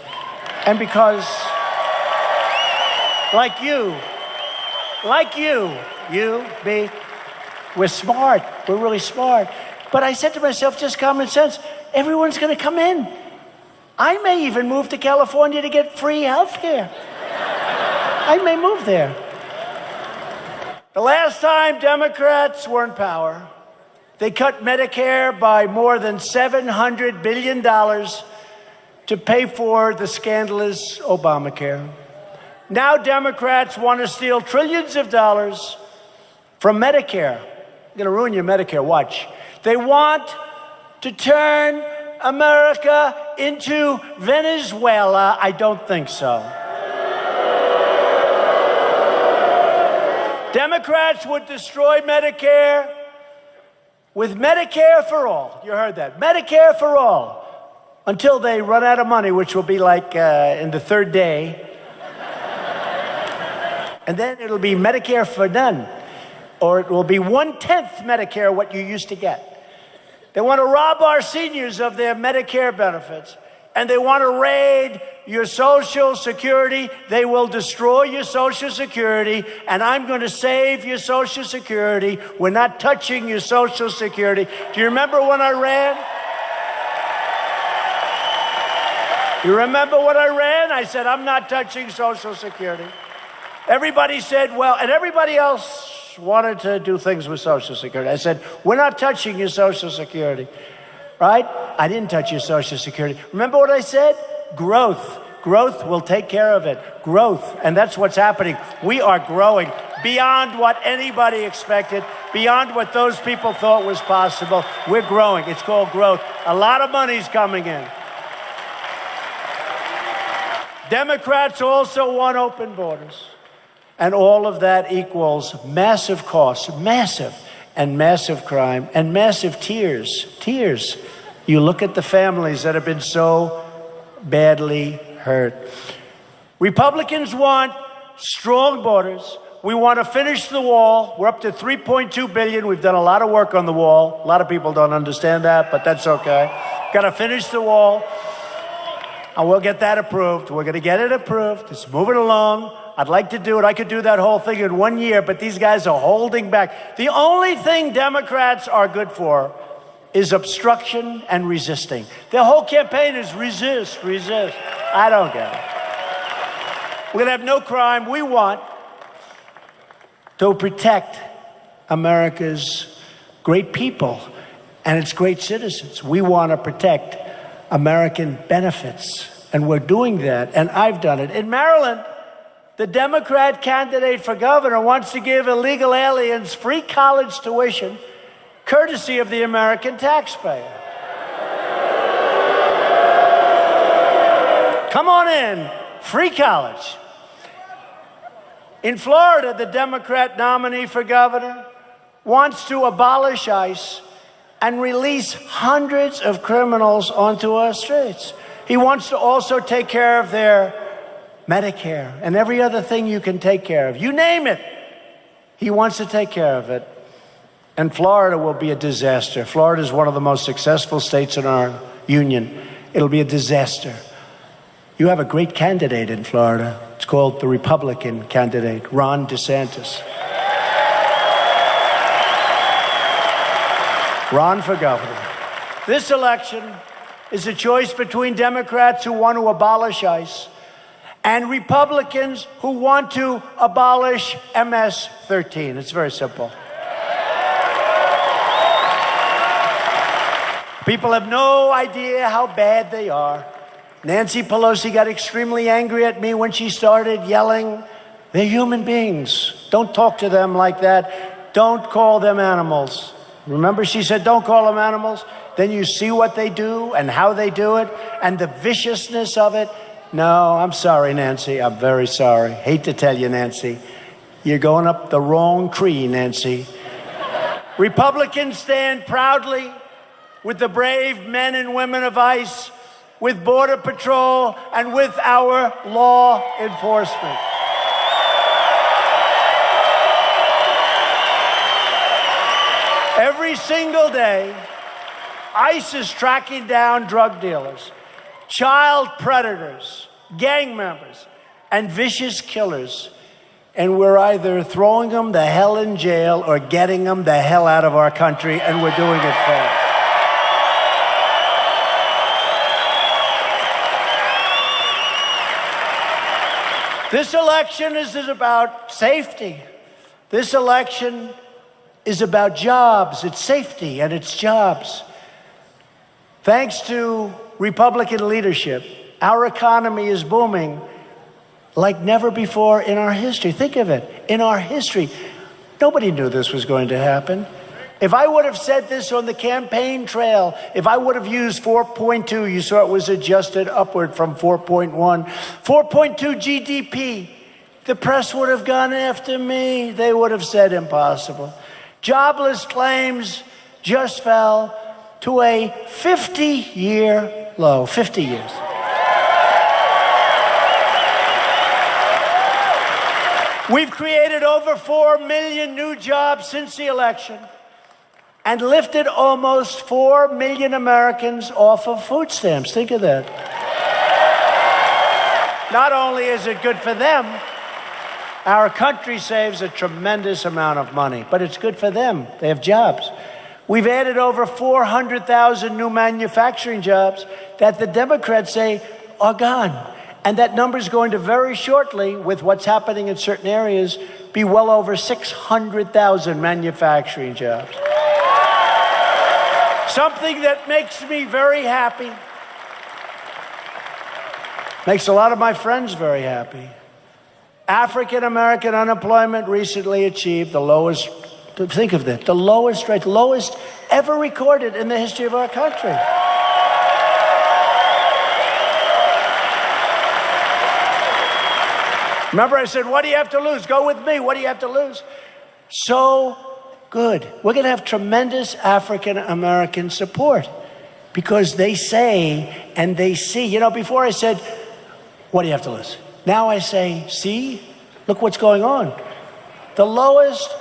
And because, like you, me, we're smart. We're really smart. But I said to myself, just common sense. Everyone's going to come in. I may even move to California to get free health care. I may move there. The last time Democrats were in power, they cut Medicare by more than $700 billion to pay for the scandalous Obamacare. Now Democrats want to steal trillions of dollars from Medicare. I'm going to ruin your Medicare, watch. They want to turn America into Venezuela. I don't think so. Democrats would destroy Medicare with Medicare for all. You heard that. Medicare for all. Until they run out of money, which will be like in the third day. And then it'll be Medicare for none. Or it will be 1/10 Medicare what you used to get. They want to rob our seniors of their Medicare benefits. And they want to raid your Social Security. They will destroy your Social Security. And I'm going to save your Social Security. We're not touching your Social Security. Do you remember when I ran? You remember when I ran? I said, I'm not touching Social Security. Everybody said, well, and everybody else wanted to do things with Social Security. I said, we're not touching your Social Security, right? I didn't touch your Social Security. Remember what I said? Growth. Growth will take care of it. Growth. And that's what's happening. We are growing beyond what anybody expected, beyond what those people thought was possible. We're growing. It's called growth. A lot of money's coming in. Democrats also want open borders. And all of that equals massive costs, massive, and massive crime, and massive tears. Tears. You look at the families that have been so badly hurt. Republicans want strong borders. We want to finish the wall. We're up to $3.2 billion. We've done a lot of work on the wall. A lot of people don't understand that, but that's okay. Got to finish the wall. And we'll get that approved. We're going to get it approved. It's moving along. I'd like to do it. I could do that whole thing in 1 year, but these guys are holding back. The only thing Democrats are good for is obstruction and resisting. Their whole campaign is resist, resist. I don't get it. We're going to have no crime. We want to protect America's great people and its great citizens. We want to protect American benefits, and we're doing that, and I've done it. In Maryland, the Democrat candidate for governor wants to give illegal aliens free college tuition, courtesy of the American taxpayer. Come on in, free college. In Florida, the Democrat nominee for governor wants to abolish ICE and release hundreds of criminals onto our streets. He wants to also take care of their Medicare and every other thing you can take care of. You name it, he wants to take care of it. And Florida will be a disaster. Florida is one of the most successful states in our union. It'll be a disaster. You have a great candidate in Florida. It's called the Republican candidate, Ron DeSantis. Ron for governor. This election is a choice between Democrats who want to abolish ICE and Republicans who want to abolish MS-13. It's very simple. People have no idea how bad they are. Nancy Pelosi got extremely angry at me when she started yelling, "They're human beings. Don't talk to them like that. Don't call them animals." Remember, she said, "Don't call them animals." Then you see what they do and how they do it and the viciousness of it. No, I'm sorry, Nancy. I'm very sorry. Hate to tell you, Nancy. You're going up the wrong tree, Nancy. Republicans stand proudly with the brave men and women of ICE, with Border Patrol, and with our law enforcement. Every single day, ICE is tracking down drug dealers, child predators, gang members, and vicious killers. And we're either throwing them the hell in jail or getting them the hell out of our country, and we're doing it fast. This election is about safety. This election is about jobs. It's safety and it's jobs. Thanks to Republican leadership, our economy is booming like never before in our history. Think of it. In our history, nobody knew this was going to happen. If I would have said this on the campaign trail, if I would have used 4.2, you saw it was adjusted upward from 4.1, 4.2 GDP, the press would have gone after me. They would have said impossible. Jobless claims just fell to a 50-year low, 50 years. We've created over 4 million new jobs since the election and lifted almost 4 million Americans off of food stamps. Think of that. Not only is it good for them, our country saves a tremendous amount of money, but it's good for them. They have jobs. We've added over 400,000 new manufacturing jobs that the Democrats say are gone. And that number is going to very shortly, with what's happening in certain areas, be well over 600,000 manufacturing jobs. Something that makes me very happy, makes a lot of my friends very happy. African American unemployment recently achieved the lowest, think of that, the lowest rate, lowest ever recorded in the history of our country. Remember, I said, what do you have to lose? Go with me. What do you have to lose? So good. We're going to have tremendous African American support because they say and they see. You know, before I said, what do you have to lose? Now I say, see, look what's going on. The lowest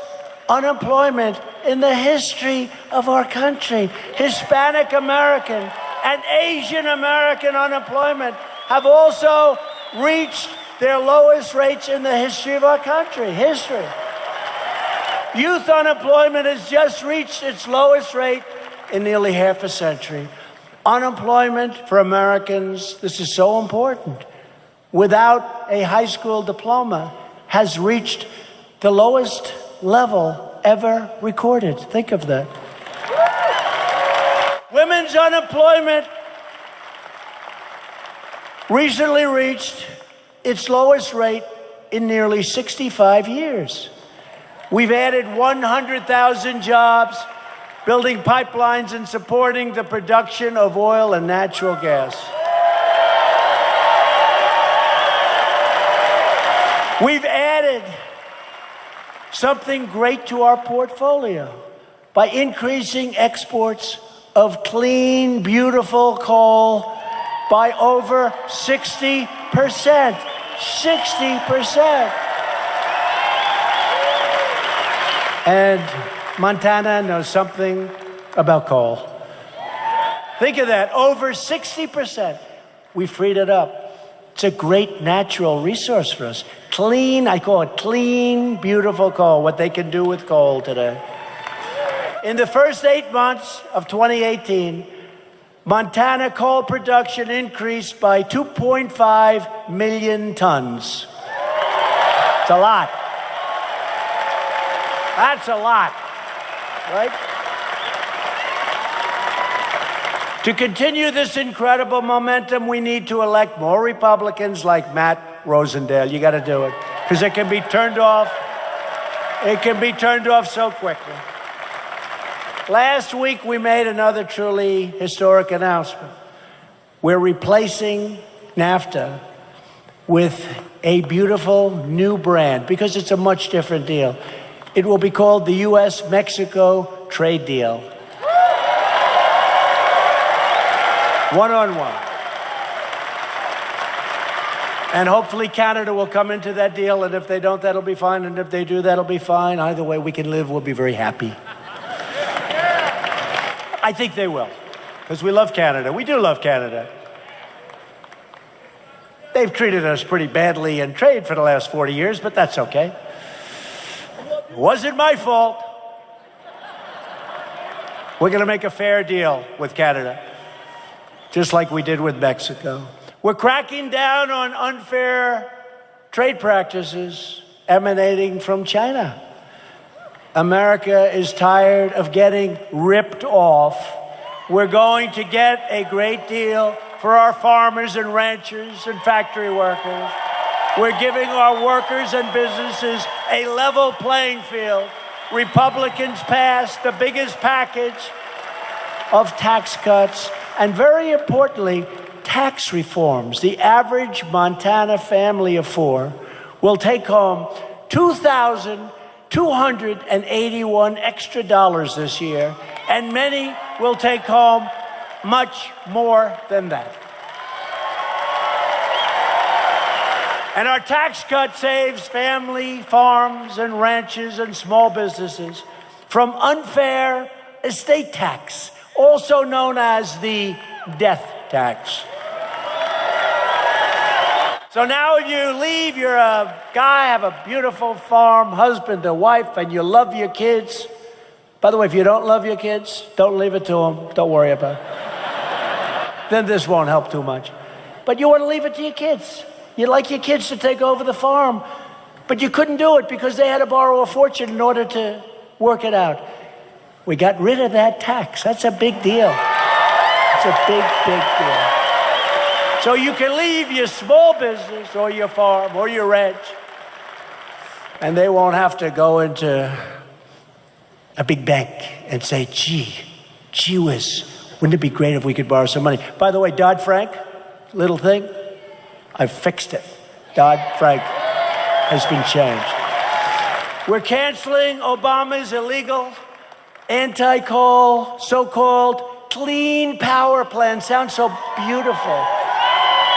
unemployment in the history of our country. Hispanic American and Asian American unemployment have also reached their lowest rates in the history of our country. History. Youth unemployment has just reached its lowest rate in nearly half a century. Unemployment for Americans, this is so important, without a high school diploma has reached the lowest level ever recorded. Think of that. Women's unemployment recently reached its lowest rate in nearly 65 years. We've added 100,000 jobs, building pipelines and supporting the production of oil and natural gas. We've added something great to our portfolio by increasing exports of clean, beautiful coal by over 60%. 60%. And Montana knows something about coal. Think of that, over 60%. We freed it up. It's a great natural resource for us. Clean, I call it clean, beautiful coal, what they can do with coal today. In the first 8 months of 2018, Montana coal production increased by 2.5 million tons. It's a lot. That's a lot, right? To continue this incredible momentum, we need to elect more Republicans like Matt Rosendale. You got to do it, because it can be turned off. It can be turned off so quickly. Last week, we made another truly historic announcement. We're replacing NAFTA with a beautiful new brand, because it's a much different deal. It will be called the U.S.-Mexico Trade Deal. One-on-one. And hopefully Canada will come into that deal, and if they don't, that'll be fine, and if they do, that'll be fine. Either way, we can live, we'll be very happy. I think they will, because we love Canada. We do love Canada. They've treated us pretty badly in trade for the last 40 years, but that's okay. It wasn't my fault. We're going to make a fair deal with Canada, just like we did with Mexico. We're cracking down on unfair trade practices emanating from China. America is tired of getting ripped off. We're going to get a great deal for our farmers and ranchers and factory workers. We're giving our workers and businesses a level playing field. Republicans passed the biggest package of tax cuts, and very importantly, tax reforms. The average Montana family of four will take home $2,281 extra dollars this year, and many will take home much more than that. And our tax cut saves family farms and ranches and small businesses from unfair estate tax, also known as the death tax. So now if you leave, you're a guy, have a beautiful farm, husband or wife, and you love your kids. By the way, if you don't love your kids, don't leave it to them. Don't worry about it. Then this won't help too much. But you want to leave it to your kids. You'd like your kids to take over the farm, but you couldn't do it because they had to borrow a fortune in order to work it out. We got rid of that tax. That's a big deal. It's a big, big deal. So you can leave your small business or your farm or your ranch, and they won't have to go into a big bank and say, gee whiz, wouldn't it be great if we could borrow some money? By the way, Dodd-Frank, little thing, I fixed it. Dodd-Frank has been changed. We're canceling Obama's illegal anti-coal, so-called clean power plan. Sounds so beautiful,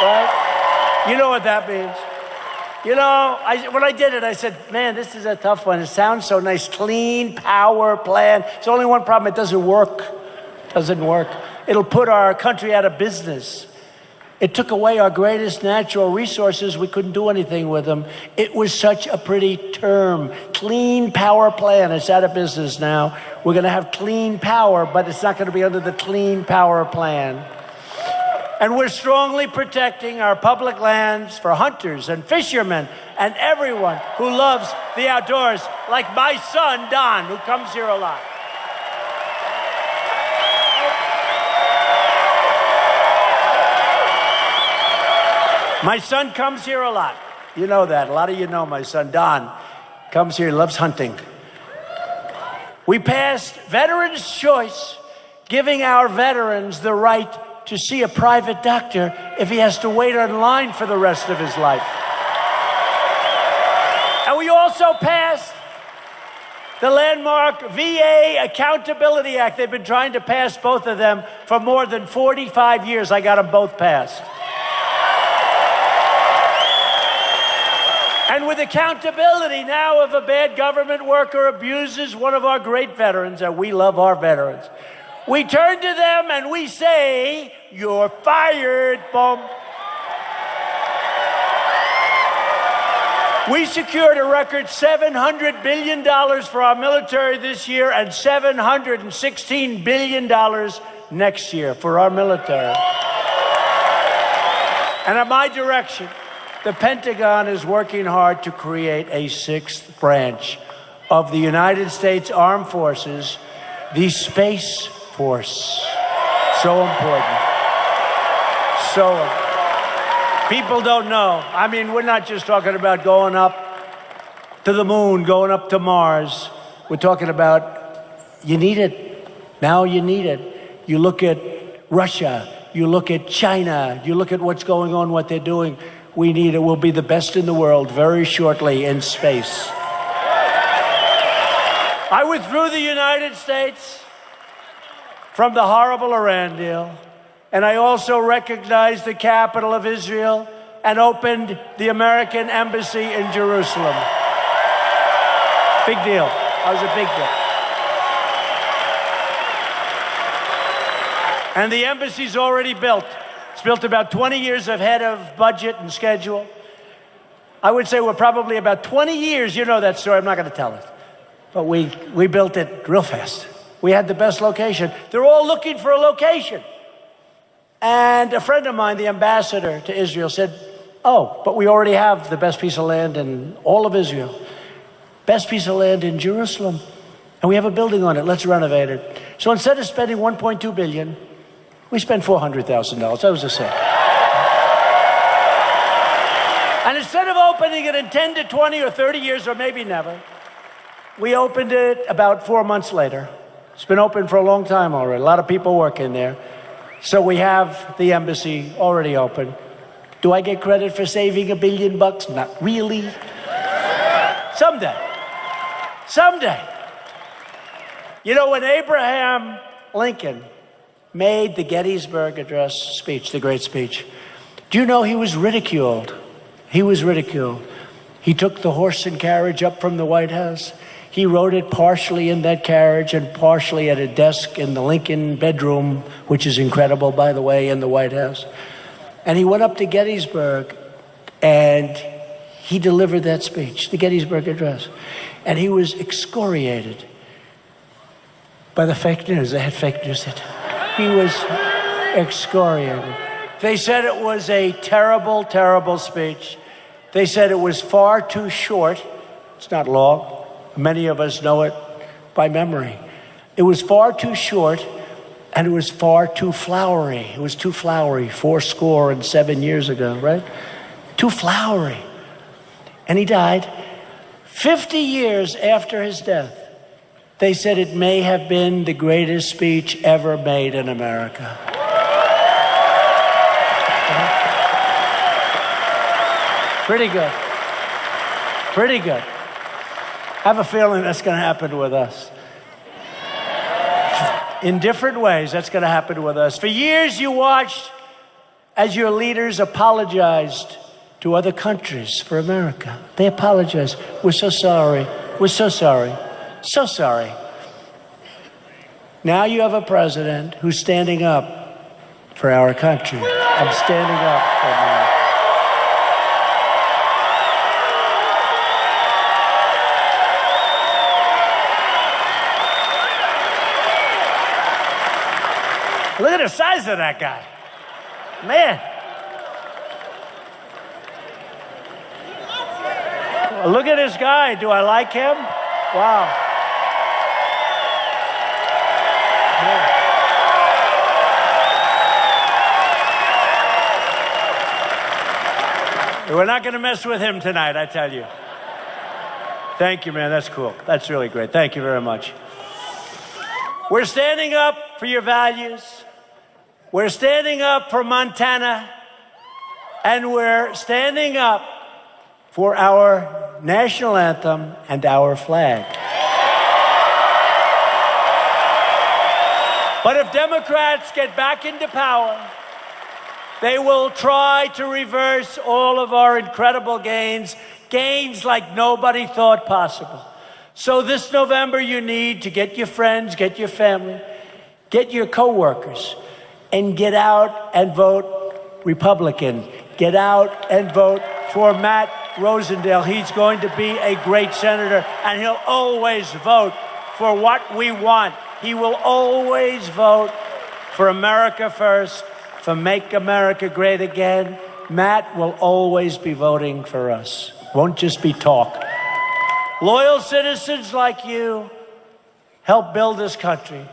right? You know what that means. You know, when I did it, I said, man, this is a tough one. It sounds so nice. Clean power plan. It's only one problem. It doesn't work. It doesn't work. It'll put our country out of business. It took away our greatest natural resources. We couldn't do anything with them. It was such a pretty term. Clean power plan. It's out of business now. We're going to have clean power, but it's not going to be under the clean power plan. And we're strongly protecting our public lands for hunters and fishermen and everyone who loves the outdoors, like my son, Don, who comes here a lot. My son comes here a lot. You know that. A lot of you know my son, Don, comes here, loves hunting. We passed Veterans' Choice, giving our veterans the right to see a private doctor if he has to wait online for the rest of his life. And we also passed the landmark VA Accountability Act. They've been trying to pass both of them for more than 45 years. I got them both passed. And with accountability now, if a bad government worker abuses one of our great veterans, and we love our veterans, we turn to them and we say, "You're fired, boom." We secured a record $700 billion for our military this year and $716 billion next year for our military. And at my direction, the Pentagon is working hard to create a sixth branch of the United States Armed Forces, the Space Force. So important. So important. People don't know. I mean, we're not just talking about going up to the moon, going up to Mars. We're talking about, you need it. Now you need it. You look at Russia, you look at China, you look at what's going on, what they're doing. We need it. We'll be the best in the world very shortly in space. I withdrew the United States from the horrible Iran deal, and I also recognized the capital of Israel and opened the American embassy in Jerusalem. Big deal. That was a big deal. And the embassy's already built. It's built about 20 years ahead of budget and schedule. I would say we're probably about 20 years, you know that story, I'm not going to tell it. But we built it real fast. We had the best location. They're all looking for a location. And a friend of mine, the ambassador to Israel, said, "Oh, but we already have the best piece of land in all of Israel. Best piece of land in Jerusalem. And we have a building on it. Let's renovate it." So instead of spending $1.2 billion, we spent $400,000. That was a sale. And instead of opening it in 10 to 20 or 30 years, or maybe never, we opened it about 4 months later. It's been open for a long time already. A lot of people work in there. So we have the embassy already open. Do I get credit for saving $1 billion? Not really. Someday. Someday. You know, when Abraham Lincoln made the Gettysburg Address speech, the great speech, do you know he was ridiculed? He was ridiculed. He took the horse and carriage up from the White House. He wrote it partially in that carriage and partially at a desk in the Lincoln bedroom, which is incredible, by the way, in the White House. And he went up to Gettysburg and he delivered that speech, the Gettysburg Address. And he was excoriated by the fake news. They had fake news. He was excoriated. They said it was a terrible, terrible speech. They said it was far too short. It's not long. Many of us know it by memory. It was far too short, and it was far too flowery. It was too flowery, 77 years ago, right? Too flowery. And he died. 50 years after his death, they said it may have been the greatest speech ever made in America. Pretty good. Pretty good. I have a feeling that's going to happen with us. In different ways, that's going to happen with us. For years, you watched as your leaders apologized to other countries for America. They apologized. We're so sorry. We're so sorry. So sorry. Now you have a president who's standing up for our country. I'm standing up for America. Look at the size of that guy. Man. Look at this guy. Do I like him? Wow. Yeah. We're not going to mess with him tonight, I tell you. Thank you, man. That's cool. That's really great. Thank you very much. We're standing up for your values. We're standing up for Montana. And we're standing up for our national anthem and our flag. But if Democrats get back into power, they will try to reverse all of our incredible gains like nobody thought possible. So this November, you need to get your friends, get your family, get your coworkers, and get out and vote Republican. Get out and vote for Matt Rosendale. He's going to be a great senator, and he'll always vote for what we want. He will always vote for America first, for Make America Great Again. Matt will always be voting for us. Won't just be talk. Loyal citizens like you help build this country.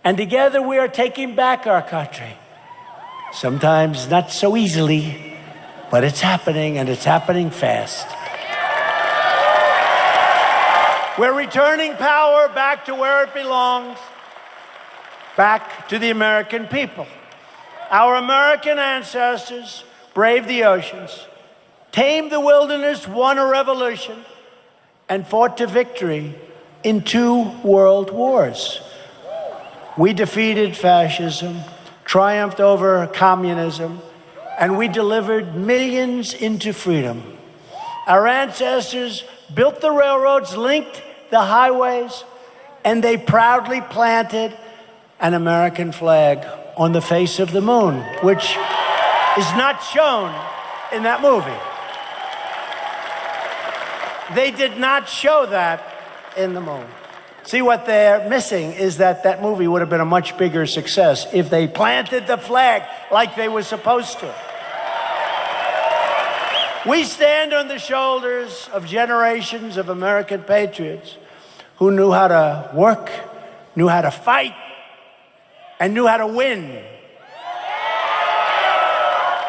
And together we are taking back our country. Sometimes not so easily, but it's happening, and it's happening fast. We're returning power back to where it belongs, back to the American people. Our American ancestors braved the oceans, tamed the wilderness, won a revolution, and fought to victory in 2 world wars. We defeated fascism, triumphed over communism, and we delivered millions into freedom. Our ancestors built the railroads, linked the highways, and they proudly planted an American flag on the face of the moon, which is not shown in that movie. They did not show that in the movie. See, what they're missing is that movie would have been a much bigger success if they planted the flag like they were supposed to. We stand on the shoulders of generations of American patriots who knew how to work, knew how to fight, and knew how to win.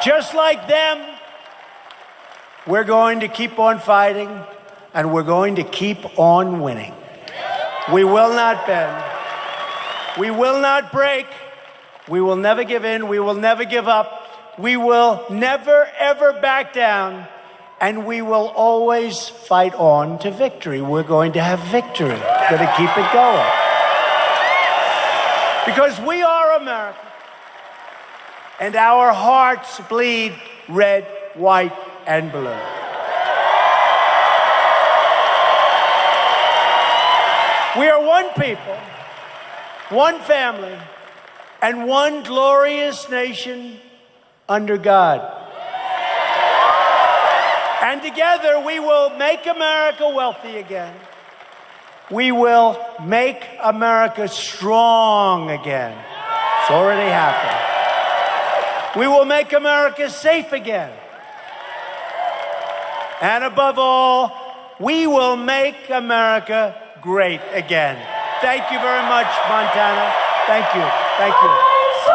Just like them, we're going to keep on fighting, and we're going to keep on winning. We will not bend. We will not break. We will never give in. We will never give up. We will never, ever back down. And we will always fight on to victory. We're going to have victory. We're going to keep it going. Because we are America. And our hearts bleed red, white, and blue. We are one people, one family, and one glorious nation under God. And together we will make America wealthy again. We will make America strong again. It's already happened. We will make America safe again. And above all, we will make America great again. Thank you very much, Montana. Thank you. Thank you.